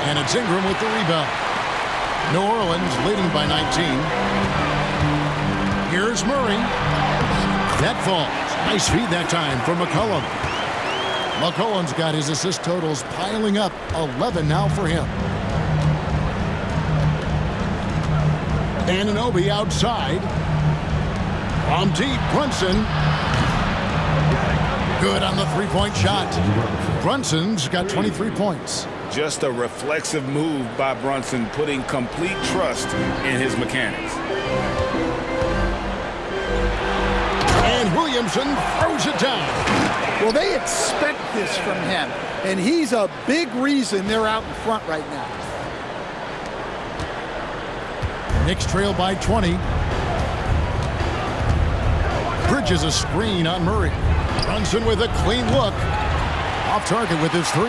And it's Ingram with the rebound. New Orleans leading by 19. Here's Murray. That falls. Nice feed that time from McCollum. McCollum's got his assist totals piling up. 11 now for him. Anunoby outside. From deep, Brunson. Good on the three-point shot. Brunson's got 23 points. Just a reflexive move by Brunson, putting complete trust in his mechanics. And Williamson throws it down. Well, they expect this from him, and he's a big reason they're out in front right now. Knicks trail by 20. Bridges a screen on Murray. Brunson with a clean look. Off target with his 3.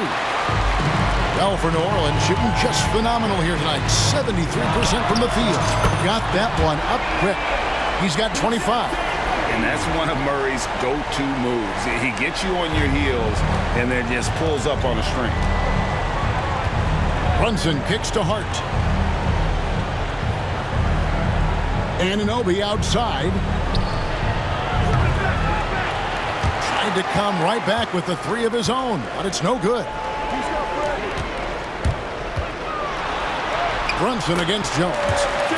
Well, for New Orleans, shooting just phenomenal here tonight. 73% from the field. Got that one up quick. He's got 25. And that's one of Murray's go-to moves. He gets you on your heels and then just pulls up on a string. Brunson kicks to Hart. Anunoby outside. Tried to come right back with the 3 of his own, but it's no good. Brunson against Jones.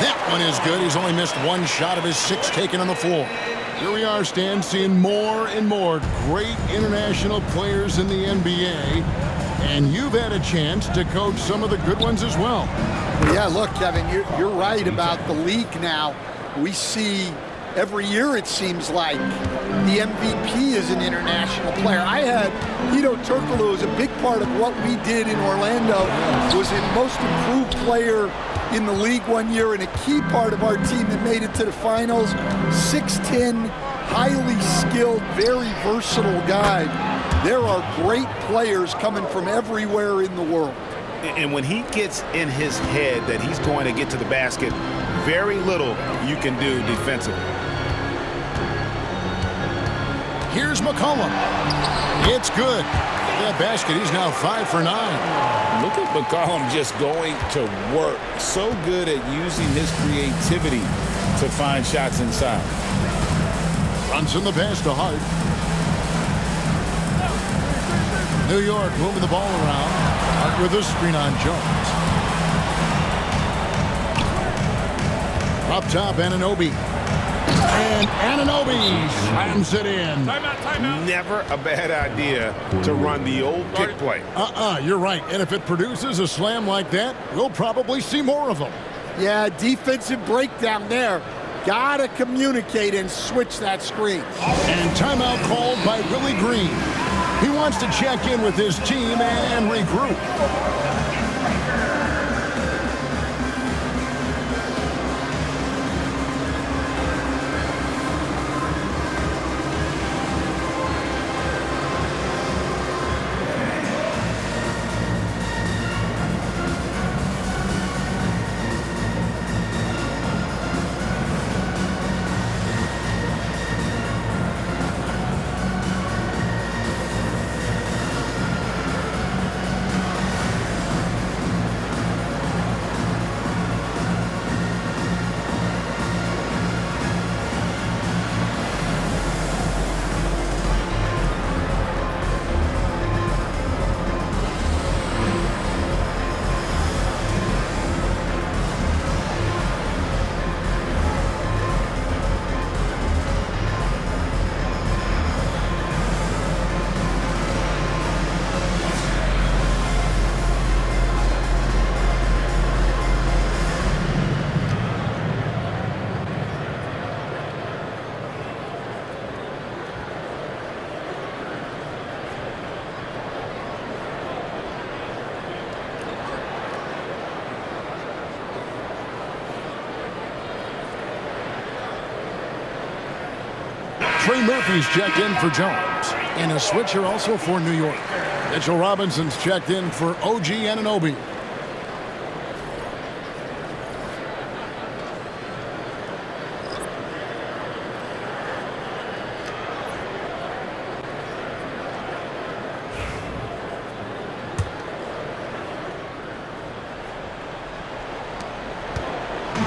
That one is good. He's only missed 1 shot of his 6 taken on the floor. Here we are, Stan, seeing more and more great international players in the NBA. And you've had a chance to coach some of the good ones as well. Yeah, look, Kevin, you're right about the league now. We see every year, it seems like, the MVP is an international player. I had Hedo Turkoglu as a big part of what we did in Orlando, was in most improved player in the league one year and a key part of our team that made it to the finals. 6'10", highly skilled, very versatile guy. There are great players coming from everywhere in the world. And when he gets in his head that he's going to get to the basket, very little you can do defensively. Here's McCollum. It's good. That basket, he's now 5 for 9. Look at McCollum just going to work. So good at using his creativity to find shots inside. Brunson the pass to Hart. New York moving the ball around. Hart with a screen on Jones. Up top, Anunoby. And Anunoby slams it in. Timeout. Never a bad idea to run the old kick play. You're right. And if it produces a slam like that, we'll probably see more of them. Yeah, defensive breakdown there. Gotta communicate and switch that screen. And timeout called by Willie Green. He wants to check in with his team and regroup. Trey Murphy's checked in for Jones. And a switcher also for New York. Mitchell Robinson's checked in for OG Anunoby.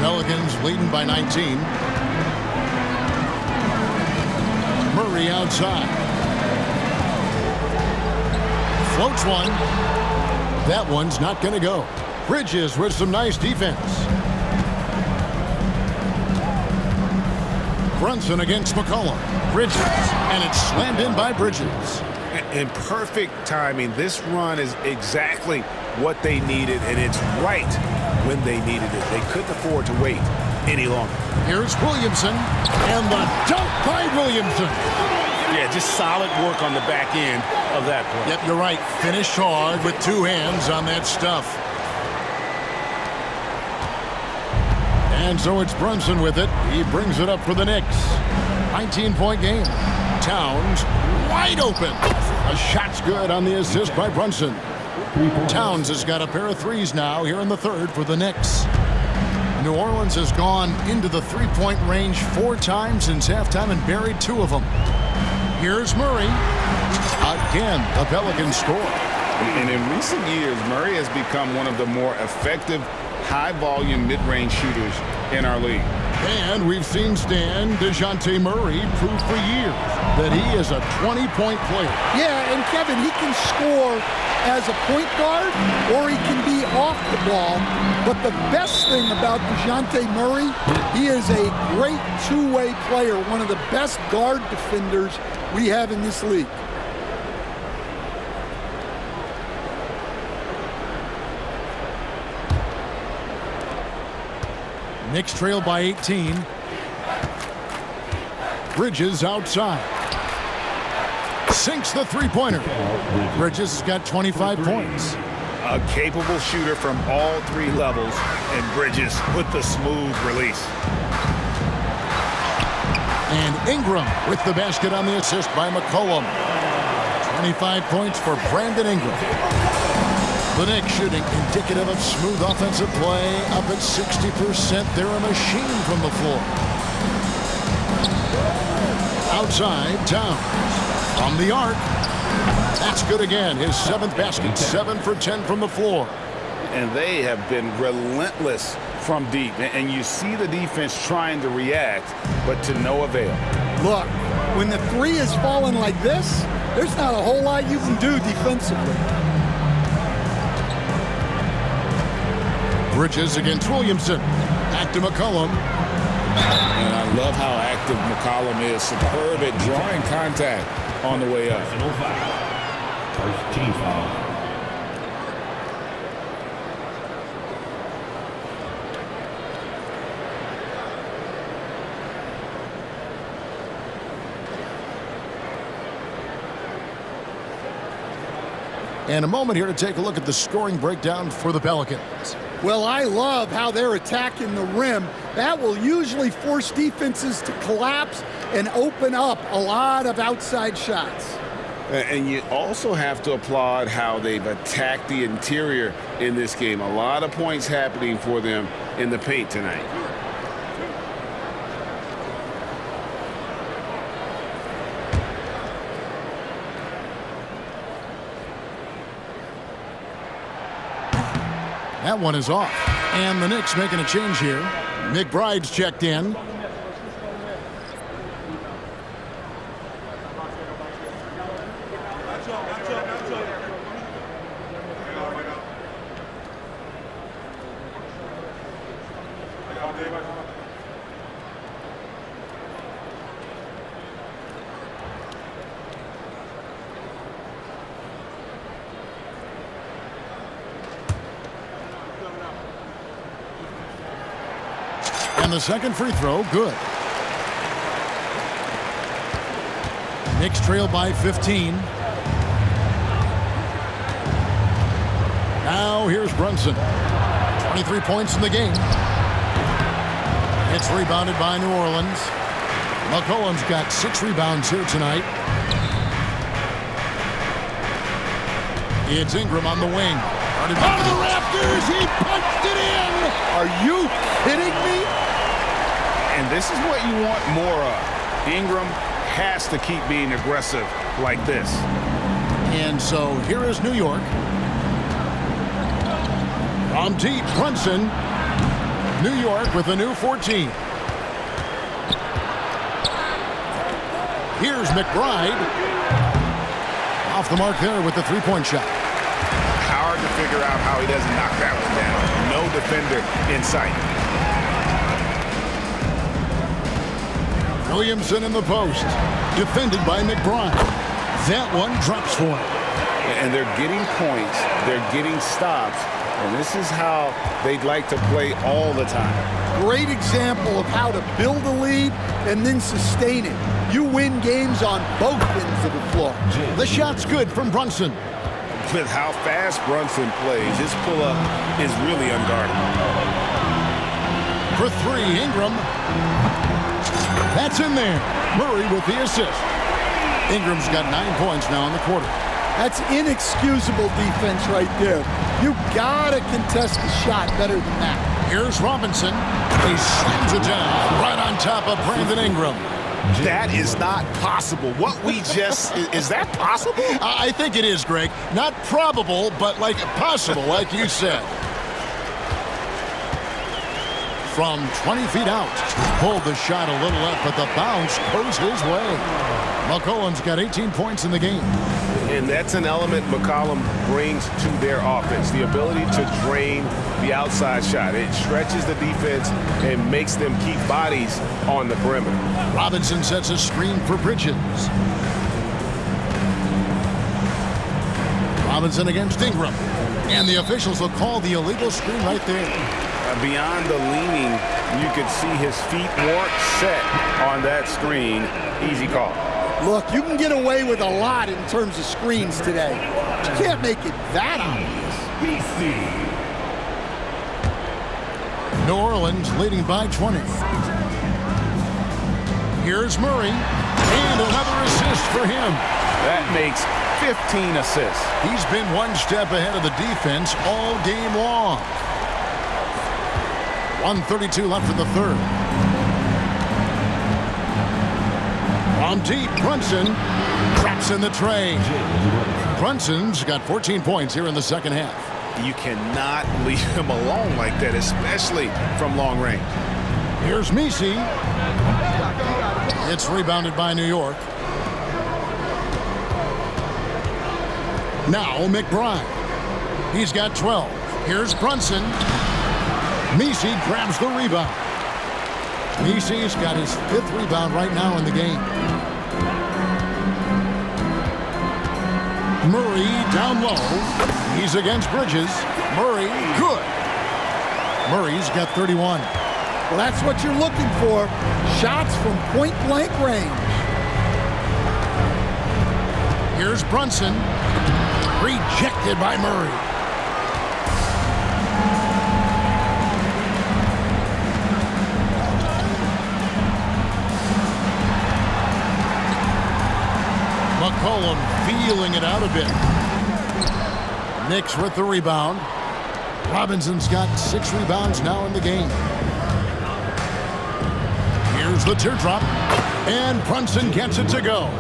Pelicans leading by 19. Murray outside. Floats one. That one's not going to go. Bridges with some nice defense. Brunson against McCollum. Bridges. And it's slammed in by Bridges. In perfect timing. This run is exactly what they needed, and it's right when they needed it. They couldn't afford to wait any longer. Here's Williamson, and the dunk by Williamson. Yeah, just solid work on the back end of that play. Yep, you're right. Finished hard with two hands on that stuff. And so it's Brunson with it. He brings it up for the Knicks. 19-point game. Towns wide open. A shot's good on the assist by Brunson. Towns has got a pair of threes now here in the third for the Knicks. New Orleans has gone into the three-point range 4 times since halftime and buried 2 of them. Here's Murray. Again, the Pelicans score. And in recent years, Murray has become one of the more effective, high-volume mid-range shooters in our league. And we've seen Stan DeJounte Murray prove for years that he is a 20-point player. Yeah, and Kevin, he can score as a point guard or he can be off the ball. But the best thing about DeJounte Murray, he is a great two-way player, one of the best guard defenders we have in this league. Knicks trail by 18. Bridges outside. Sinks the three-pointer. Bridges has got 25 points. A capable shooter from all 3 levels, and Bridges with the smooth release. And Ingram with the basket on the assist by McCollum. 25 points for Brandon Ingram. The Knicks shooting indicative of smooth offensive play, up at 60%. They're a machine from the floor. Outside, Towns. From the arc. That's good again. His 7th basket, 7 for 10 from the floor. And they have been relentless from deep. And you see the defense trying to react, but to no avail. Look, when the 3 is falling like this, there's not a whole lot you can do defensively. Bridges against Williamson. Back to McCollum. And I love how active McCollum is. Superb at drawing contact on the way up. First team foul. And a moment here to take a look at the scoring breakdown for the Pelicans. Well, I love how they're attacking the rim. That will usually force defenses to collapse and open up a lot of outside shots. And you also have to applaud how they've attacked the interior in this game. A lot of points happening for them in the paint tonight. That one is off. And the Knicks making a change here. McBride's checked in. And the second free throw, good. Knicks trail by 15. Now here's Brunson. 23 points in the game. It's rebounded by New Orleans. McCollum's got 6 rebounds here tonight. It's Ingram on the wing. Out of the rafters, he punched it in! Are you kidding me? And this is what you want more of. Ingram has to keep being aggressive like this. And so here is New York. From deep, Brunson. New York with a new 14. Here's McBride. Off the mark there with the three-point shot. Hard to figure out how he doesn't knock that one down. No defender in sight. Williamson in the post. Defended by McBride. That one drops for him. And they're getting points. They're getting stops. And this is how they'd like to play all the time. Great example of how to build a lead and then sustain it. You win games on both ends of the floor. The shot's good from Brunson. With how fast Brunson plays, his pull-up is really unguardable. For 3, Ingram. That's in there. Murray with the assist. Ingram's got 9 points now in the quarter. That's inexcusable defense right there. You gotta contest the shot better than that. Here's Robinson. He slams it down right on top of Brandon Ingram. That is not possible. What we just... is that possible? I think it is, Greg. Not probable, but like possible, like you said. From 20 feet out. Pulled the shot a little up, but the bounce goes his way. McCollum's got 18 points in the game. And that's an element McCollum brings to their offense. The ability to drain the outside shot. It stretches the defense and makes them keep bodies on the perimeter. Robinson sets a screen for Bridges. Robinson against Ingram. And the officials will call the illegal screen right there. Beyond the leaning, you could see his feet weren't set on that screen. Easy call. Look, you can get away with a lot in terms of screens today. You can't make it that obvious. New Orleans leading by 20. Here's Murray. And another assist for him. That makes 15 assists. He's been one step ahead of the defense all game long. 1:32 left in the third. From deep, Brunson traps in the tray. Brunson's got 14 points here in the second half. You cannot leave him alone like that, especially from long range. Here's Messi. It's rebounded by New York. Now McBride. He's got 12. Here's Brunson. Messi grabs the rebound. Messi's got his 5th rebound right now in the game. Murray down low. He's against Bridges. Murray, good. Murray's got 31. Well, that's what you're looking for. Shots from point-blank range. Here's Brunson. Rejected by Murray. McCollum feeling it out a bit. Knicks with the rebound. Robinson's got 6 rebounds now in the game. Here's the teardrop. And Brunson gets it to go.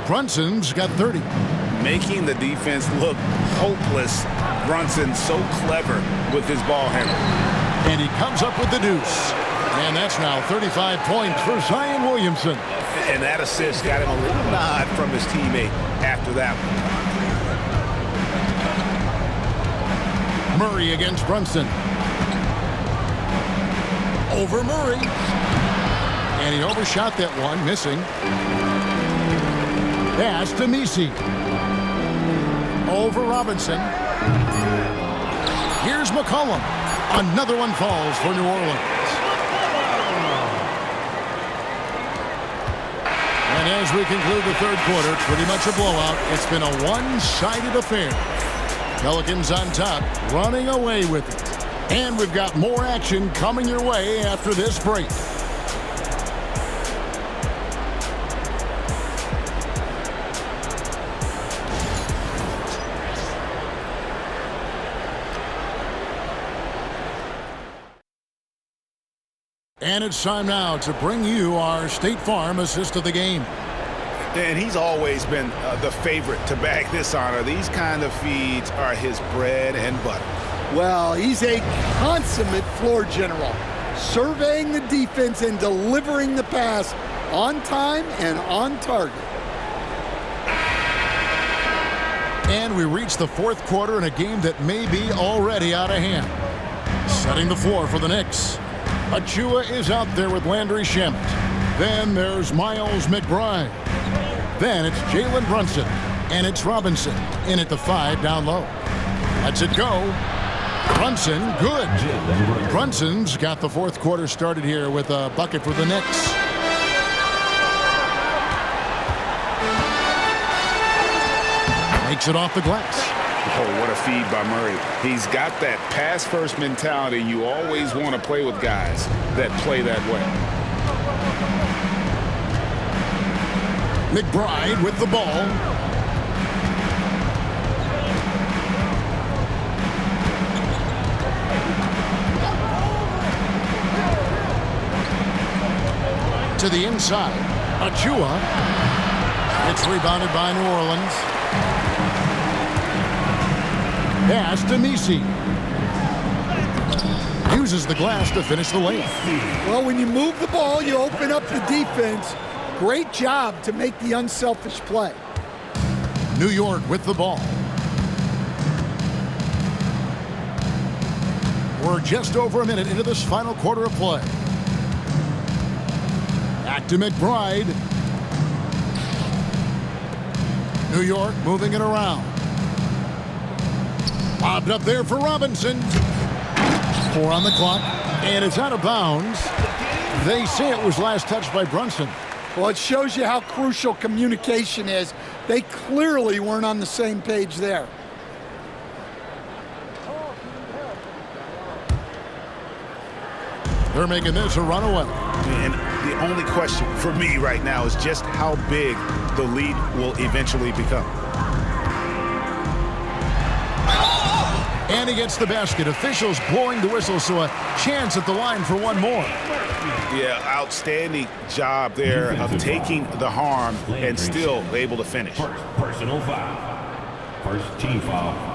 Brunson's got 30. Making the defense look hopeless. Brunson so clever with his ball handle. And he comes up with the deuce. And that's now 35 points for Zion Williamson. And that assist got him a little nod from his teammate after that one. Murray against Brunson. Over Murray. And he overshot that one, missing. Pass to Messi. Over Robinson. Here's McCollum. Another one falls for New Orleans. And as we conclude the third quarter, pretty much a blowout. It's been a one-sided affair. Pelicans on top, running away with it. And we've got more action coming your way after this break. And it's time now to bring you our State Farm assist of the game. And he's always been the favorite to bag this honor. These kind of feeds are his bread and butter. Well, he's a consummate floor general, surveying the defense and delivering the pass on time and on target. And we reach the fourth quarter in a game that may be already out of hand. Setting the floor for the Knicks. Achua is out there with Landry Shamet. Then there's Miles McBride. Then it's Jalen Brunson. And it's Robinson in at the 5 down low. Lets it go. Brunson, good. Brunson's got the fourth quarter started here with a bucket for the Knicks. Makes it off the glass. Oh, what a feed by Murray. He's got that pass-first mentality. You always want to play with guys that play that way. McBride with the ball. To the inside. Achua. It's rebounded by New Orleans. Pass to Misi. Uses the glass to finish the layup. Well, when you move the ball, you open up the defense. Great job to make the unselfish play. New York with the ball. We're just over a minute into this final quarter of play. Back to McBride. New York moving it around. Lobbed up there for Robinson. 4 on the clock, and it's out of bounds. They say it was last touched by Brunson. Well, it shows you how crucial communication is. They clearly weren't on the same page there. They're making this a runaway. And the only question for me right now is just how big the lead will eventually become. And he gets the basket. Officials blowing the whistle, so a chance at the line for one more. Yeah, outstanding job there of taking the harm and still able to finish. Personal foul. First team foul.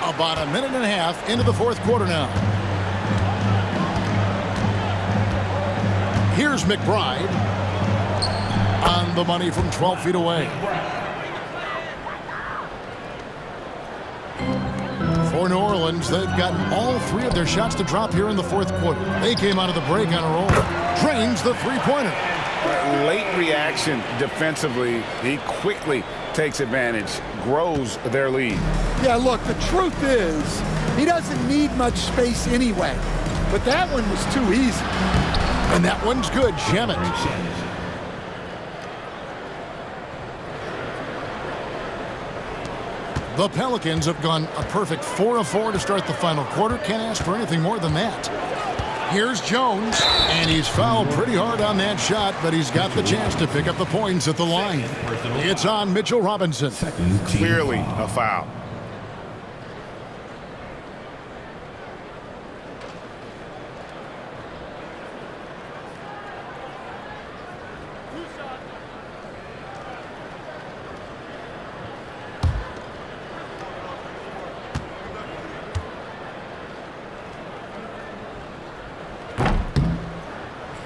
About a minute and a half into the fourth quarter now. Here's McBride on the money from 12 feet away. For New Orleans, they've gotten all 3 of their shots to drop here in the fourth quarter. They came out of the break on a roll. Drains the three-pointer. Late reaction defensively. He quickly takes advantage, grows their lead. Yeah, look, the truth is, he doesn't need much space anyway. But that one was too easy. And that one's good, Shamet. The Pelicans have gone a perfect 4 of 4 to start the final quarter. Can't ask for anything more than that. Here's Jones, and he's fouled pretty hard on that shot, but he's got the chance to pick up the points at the line. It's on Mitchell Robinson. Clearly a foul.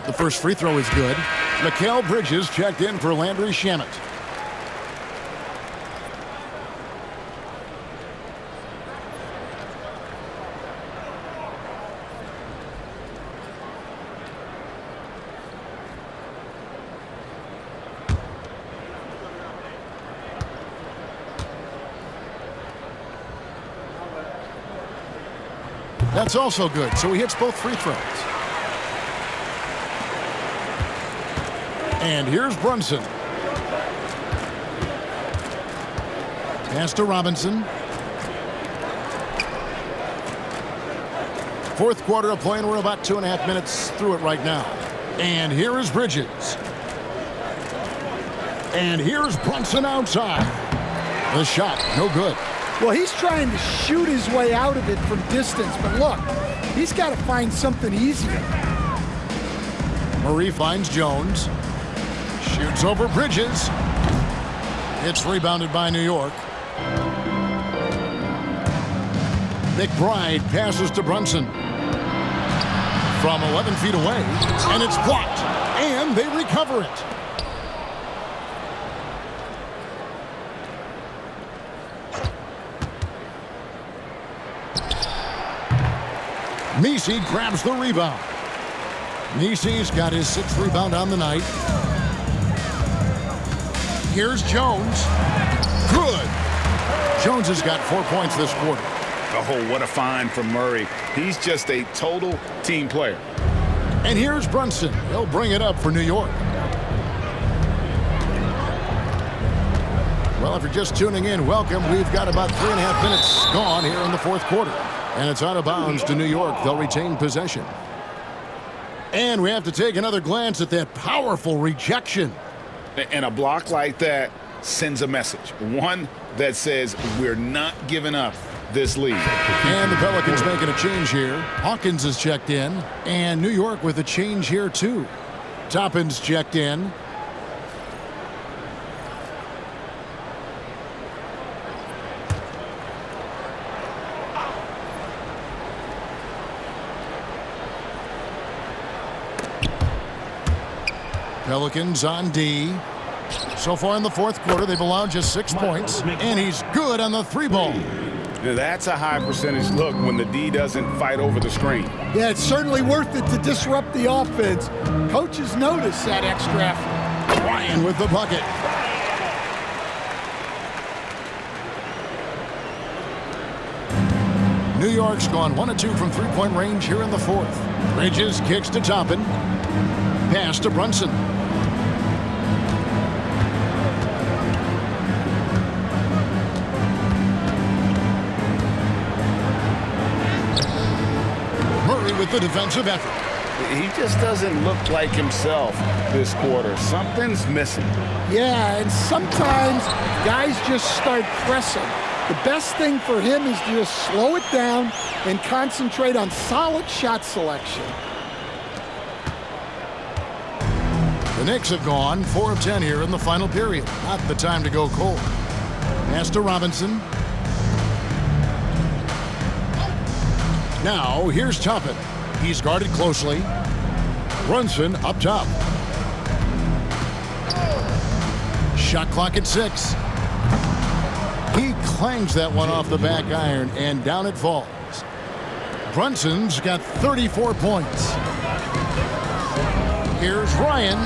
The first free throw is good. Mikal Bridges checked in for Landry Shamet. That's also good, so he hits both free throws. And here's Brunson. Pass to Robinson. Fourth quarter of play, and we're about 2.5 minutes through it right now. And here is Bridges. And here's Brunson outside. The shot, no good. Well, he's trying to shoot his way out of it from distance, but look, he's got to find something easier. Murray finds Jones. Shoots over Bridges. It's rebounded by New York. McBride passes to Brunson. From 11 feet away, and it's blocked, and they recover it. Messi grabs the rebound. Messi's got his 6th rebound on the night. Here's Jones. Good. Jones has got 4 points this quarter. Oh, what a find from Murray. He's just a total team player. And here's Brunson. He'll bring it up for New York. Well, if you're just tuning in, welcome. We've got about 3.5 minutes gone here in the fourth quarter. And it's out of bounds to New York. They'll retain possession. And we have to take another glance at that powerful rejection. And a block like that sends a message. One that says we're not giving up this lead. And the Pelicans making a change here. Hawkins is checked in. And New York with a change here, too. Toppin's checked in. Pelicans on D. So far in the fourth quarter, they've allowed just 6 points. And he's good on the 3-ball. That's a high percentage look when the D doesn't fight over the screen. Yeah, it's certainly worth it to disrupt the offense. Coaches notice that extra effort. Ryan with the bucket. New York's gone 1 of 2 from 3-point range here in the fourth. Bridges kicks to Toppin. Pass to Brunson. With the defensive effort. He just doesn't look like himself this quarter. Something's missing. Yeah, and sometimes guys just start pressing. The best thing for him is to just slow it down and concentrate on solid shot selection. The Knicks have gone 4 of 10 here in the final period. Not the time to go cold. Pass to Robinson. Now, here's Toppin. He's guarded closely. Brunson up top. Shot clock at 6. He clangs that one off the back iron, and down it falls. Brunson's got 34 points. Here's Ryan.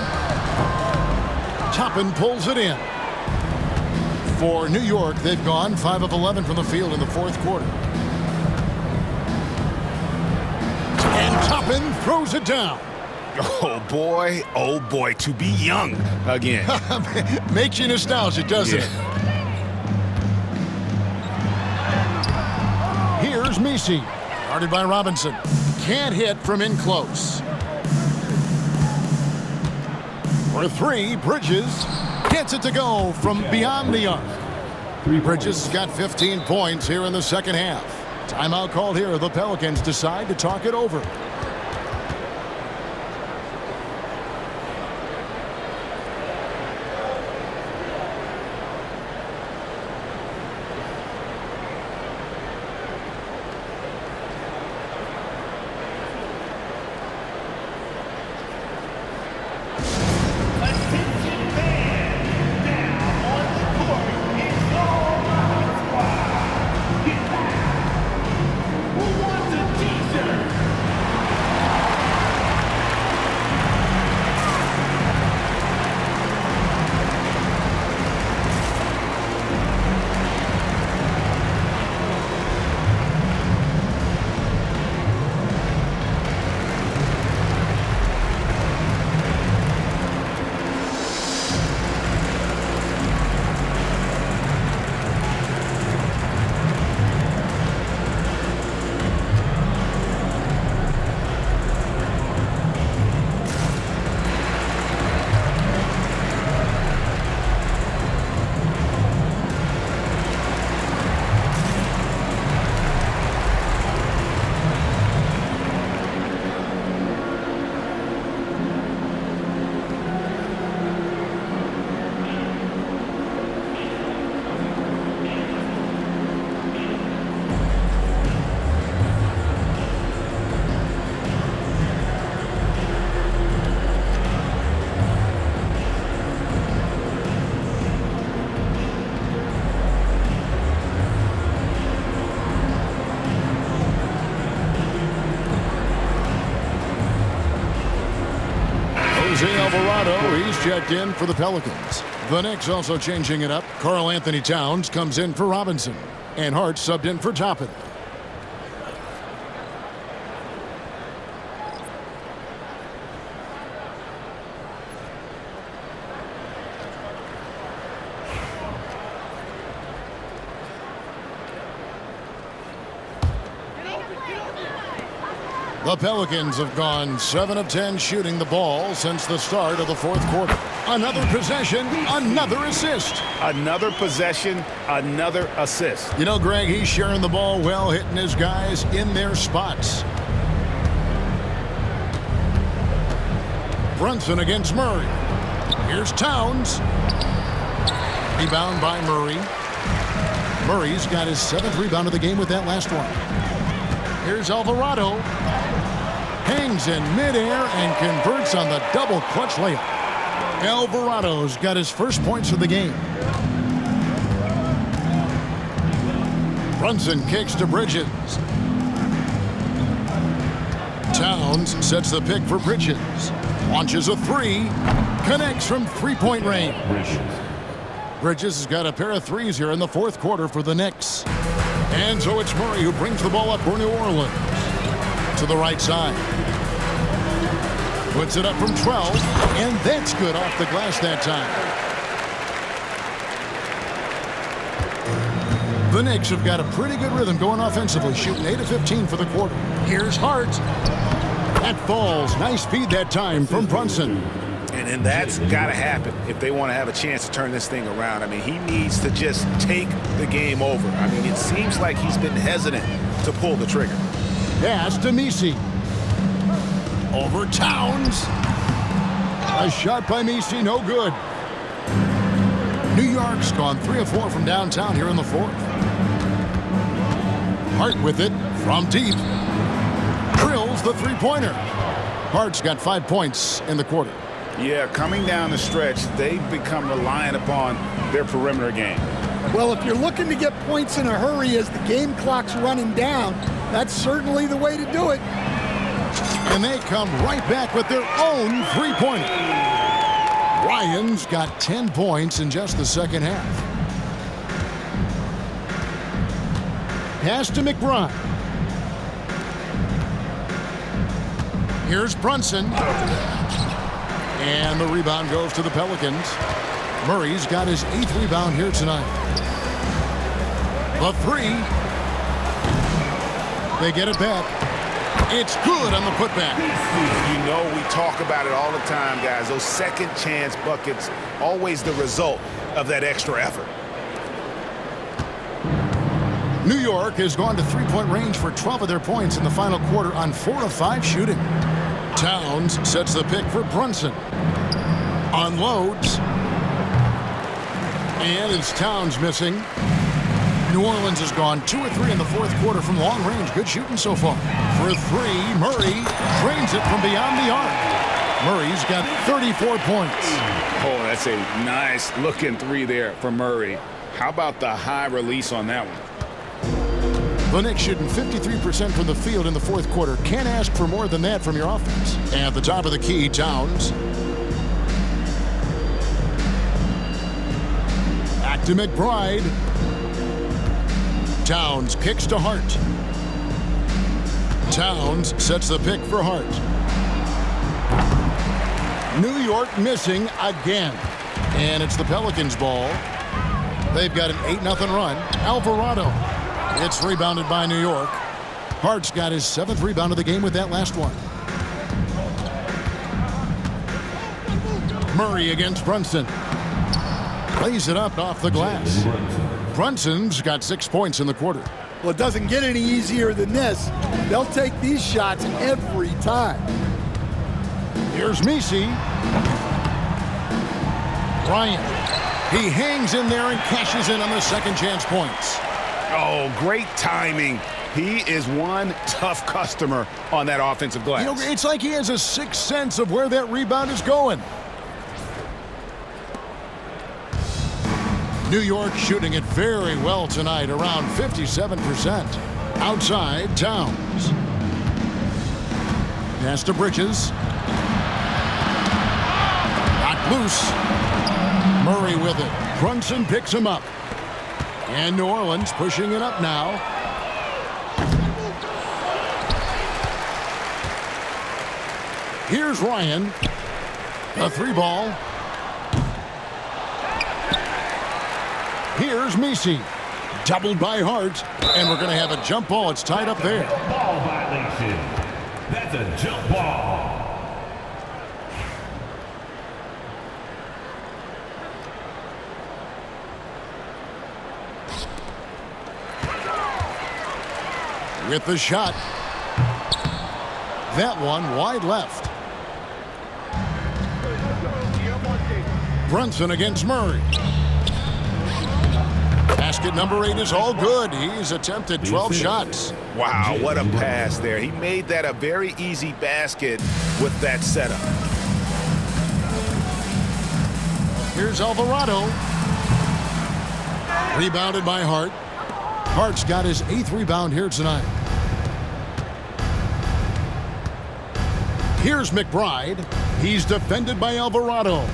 Toppin pulls it in. For New York, they've gone 5 of 11 from the field in the fourth quarter. Toppin throws it down. Oh boy, to be young again. Makes you nostalgic, doesn't it? Here's Messi, guarded by Robinson. Can't hit from in close. For 3, Bridges gets it to go from beyond the arc. Bridges has got 15 points here in the second half. Timeout called here. The Pelicans decide to talk it over. checked in for the Pelicans. The Knicks also changing it up. Karl-Anthony Towns comes in for Robinson. And Hart subbed in for Toppin. The Pelicans have gone 7 of 10 shooting the ball since the start of the fourth quarter. Another possession, another assist. Another possession, another assist. You know, Greg, he's sharing the ball well, hitting his guys in their spots. Brunson against Murray. Here's Towns. Rebound by Murray. Murray's got his 7th rebound of the game with that last one. Here's Alvarado. Hangs in midair and converts on the double clutch layup. Alvarado's got his first points of the game. Brunson kicks to Bridges. Towns sets the pick for Bridges. Launches a three. Connects from three-point range. Bridges has got a pair of threes here in the fourth quarter for the Knicks. And so it's Murray who brings the ball up for New Orleans. To the right side. Puts it up from 12, and that's good off the glass that time. The Knicks have got a pretty good rhythm going offensively, shooting 8 of 15 for the quarter. Here's Hart. That falls. Nice feed that time from Brunson. And that's got to happen if they want to have a chance to turn this thing around. I mean, he needs to just take the game over. I mean, it seems like he's been hesitant to pull the trigger. Pass to Messi. Over Towns. A shot by Messi, no good. New York's gone 3 of 4 from downtown here in the fourth. Hart with it from deep. Drills the three-pointer. Hart's got 5 points in the quarter. Yeah, coming down the stretch, they've become reliant upon their perimeter game. Well, if you're looking to get points in a hurry as the game clock's running down, that's certainly the way to do it. And they come right back with their own three-pointer. Ryan's got 10 points in just the second half. Pass to McBride. Here's Brunson. And the rebound goes to the Pelicans. Murray's got his 8th rebound here tonight. The three. They get it back. It's good on the putback. You know, we talk about it all the time, guys. Those second chance buckets, always the result of that extra effort. New York has gone to three-point range for 12 of their points in the final quarter on 4 of 5 shooting. Towns sets the pick for Brunson. Unloads. And it's Towns missing. New Orleans has gone 2 of 3 in the fourth quarter from long range. Good shooting so far. For 3, Murray drains it from beyond the arc. Murray's got 34 points. Oh, that's a nice looking three there for Murray. How about the high release on that one? The Knicks shooting 53% from the field in the fourth quarter. Can't ask for more than that from your offense. At the top of the key, Towns. Back to McBride. Towns kicks to Hart. Towns sets the pick for Hart. New York missing again. And it's the Pelicans' ball. They've got an 8-0 run. Alvarado. It's rebounded by New York. Hart's got his 7th rebound of the game with that last one. Murray against Brunson. Lays it up off the glass. Brunson's got 6 points in the quarter. Well, it doesn't get any easier than this. They'll take these shots every time. Here's Messi. Ryan. He hangs in there and cashes in on the second chance points. Oh, great timing. He is one tough customer on that offensive glass. You know, it's like he has a sixth sense of where that rebound is going. New York shooting it very well tonight, around 57%. Outside, Towns. Pass to Bridges. Not Loose. Murray with it. Brunson picks him up. And New Orleans pushing it up now. Here's Ryan. A 3-ball. Here's Messi. Doubled by Hart. And we're going to have a jump ball. It's tied up there. Ball violation. That's a jump ball. With the shot. That one wide left. Brunson against Murray. Basket number 8 is all good. He's attempted 12 shots. Wow, what a pass there. He made that a very easy basket with that setup. Here's Alvarado. Rebounded by Hart. Hart's got his 8th rebound here tonight. Here's McBride. He's defended by Alvarado.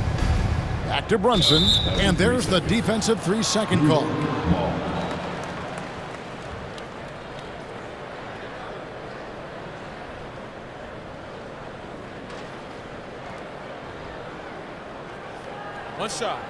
Back to Brunson. And there's the defensive 3-second call. One shot.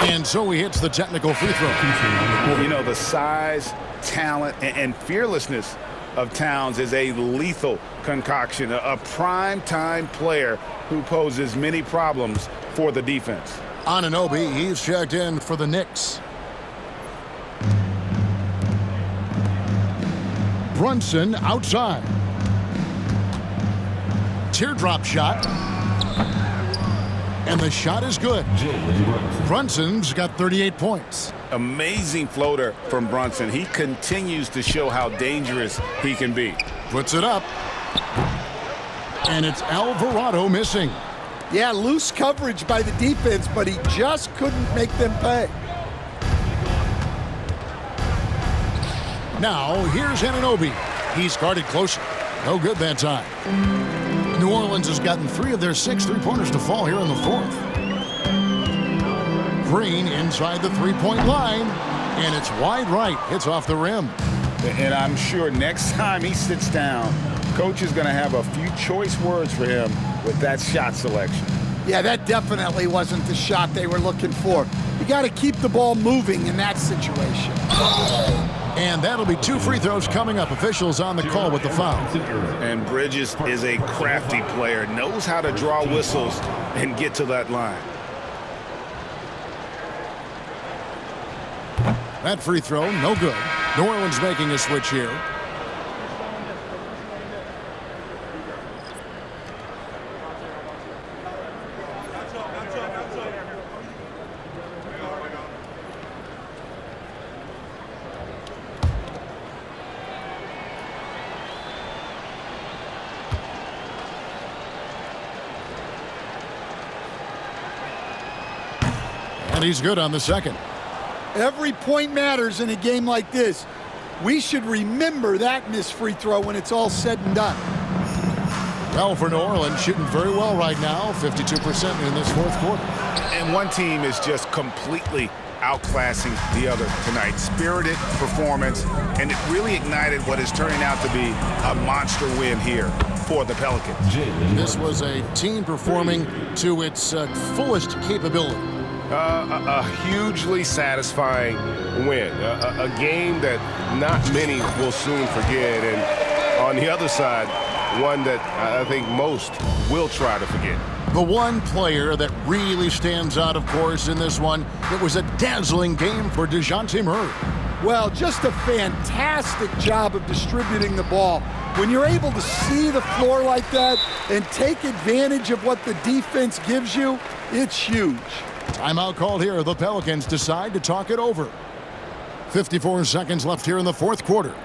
And so he hits the technical free throw. You know, the size, talent, and fearlessness of Towns is a lethal concoction, a prime-time player who poses many problems for the defense. Anunoby, he's checked in for the Knicks. Brunson outside. Teardrop shot. And the shot is good. Brunson's got 38 points. Amazing floater from Brunson. He continues to show how dangerous he can be. Puts it up. And it's Alvarado missing. Yeah, loose coverage by the defense, but he just couldn't make them pay. Now, here's Anunoby. He's guarded closer. No good that time. New Orleans has gotten 3 of their 6 3-pointers to fall here in the 4th. Green inside the 3-point line, and it's wide right. It's off the rim. And I'm sure next time he sits down, Coach is going to have a few choice words for him with that shot selection. Yeah, that definitely wasn't the shot they were looking for. You got to keep the ball moving in that situation. And that'll be 2 free throws coming up. Officials on the call with the foul. And Bridges is a crafty player, knows how to draw whistles and get to that line. That free throw, no good. New Orleans making a switch here. And he's good on the second. Every point matters in a game like this. We should remember that missed free throw when it's all said and done. Well, for New Orleans, shooting very well right now, 52% in this 4th quarter. And one team is just completely outclassing the other tonight. Spirited performance, and it really ignited what is turning out to be a monster win here for the Pelicans. This was a team performing to its fullest capability. A hugely satisfying win. A game that not many will soon forget. And on the other side, one that I think most will try to forget. The one player that really stands out, of course, in this one, it was a dazzling game for DeJounte Murray. Well, just a fantastic job of distributing the ball. When you're able to see the floor like that and take advantage of what the defense gives you, it's huge. Timeout called here. The Pelicans decide to talk it over. 54 seconds left here in the 4th quarter.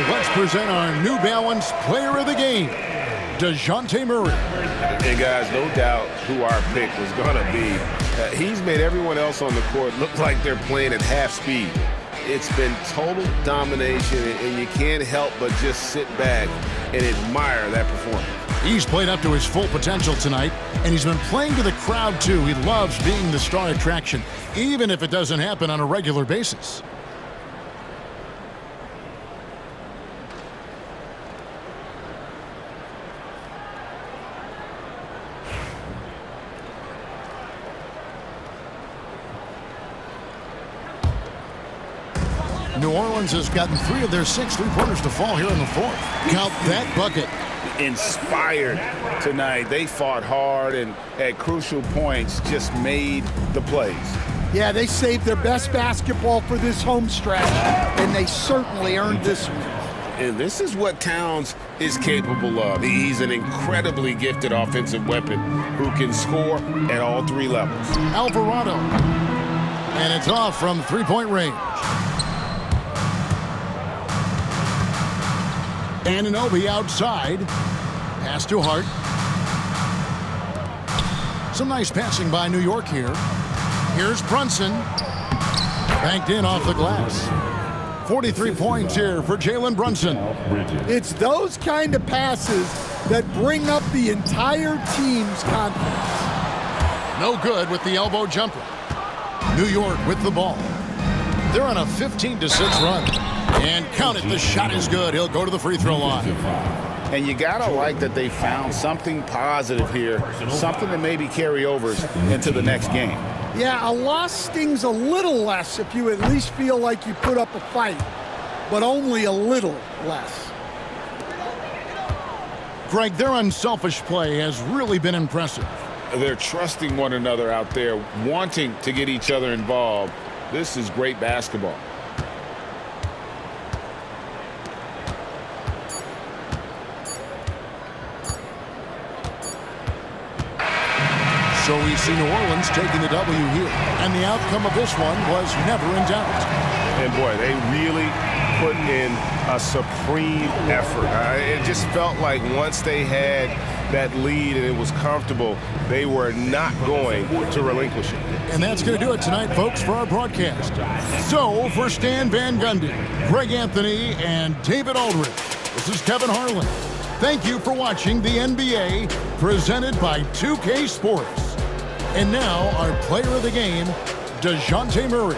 let's present our New Balance Player of the Game, DeJounte Murray. And guys, no doubt who our pick was going to be. He's made everyone else on the court look like they're playing at half speed. It's been total domination, and you can't help but just sit back and admire that performance. He's played up to his full potential tonight, and he's been playing to the crowd, too. He loves being the star attraction, even if it doesn't happen on a regular basis. New Orleans has gotten 3 of their 6 three-pointers to fall here in the fourth. Count that bucket. Inspired tonight. They fought hard and at crucial points just made the plays. Yeah, they saved their best basketball for this home stretch, and they certainly earned this one. And this is what Towns is capable of. He's an incredibly gifted offensive weapon who can score at all 3 levels. Alvarado. And it's off from three-point range. Anunoby outside. Pass to Hart. Some nice passing by New York here. Here's Brunson. Banked in off the glass. 43 points here for Jalen Brunson. It's those kind of passes that bring up the entire team's confidence. No good with the elbow jumper. New York with the ball. They're on a 15-6 run. And count it, the shot is good. He'll go to the free throw line. And you gotta like that they found something positive here, something that maybe carry overs into the next game. Yeah, a loss stings a little less if you at least feel like you put up a fight, but only a little less. Greg, their unselfish play has really been impressive. They're trusting one another out there, wanting to get each other involved. This is great basketball. So we see New Orleans taking the W here. And the outcome of this one was never in doubt. And boy, they really put in a supreme effort. It just felt like once they had that lead and it was comfortable, they were not going to relinquish it. And that's going to do it tonight, folks, for our broadcast. So for Stan Van Gundy, Greg Anthony, and David Aldridge, this is Kevin Harlan. Thank you for watching the NBA presented by 2K Sports. And now, our player of the game, DeJounte Murray.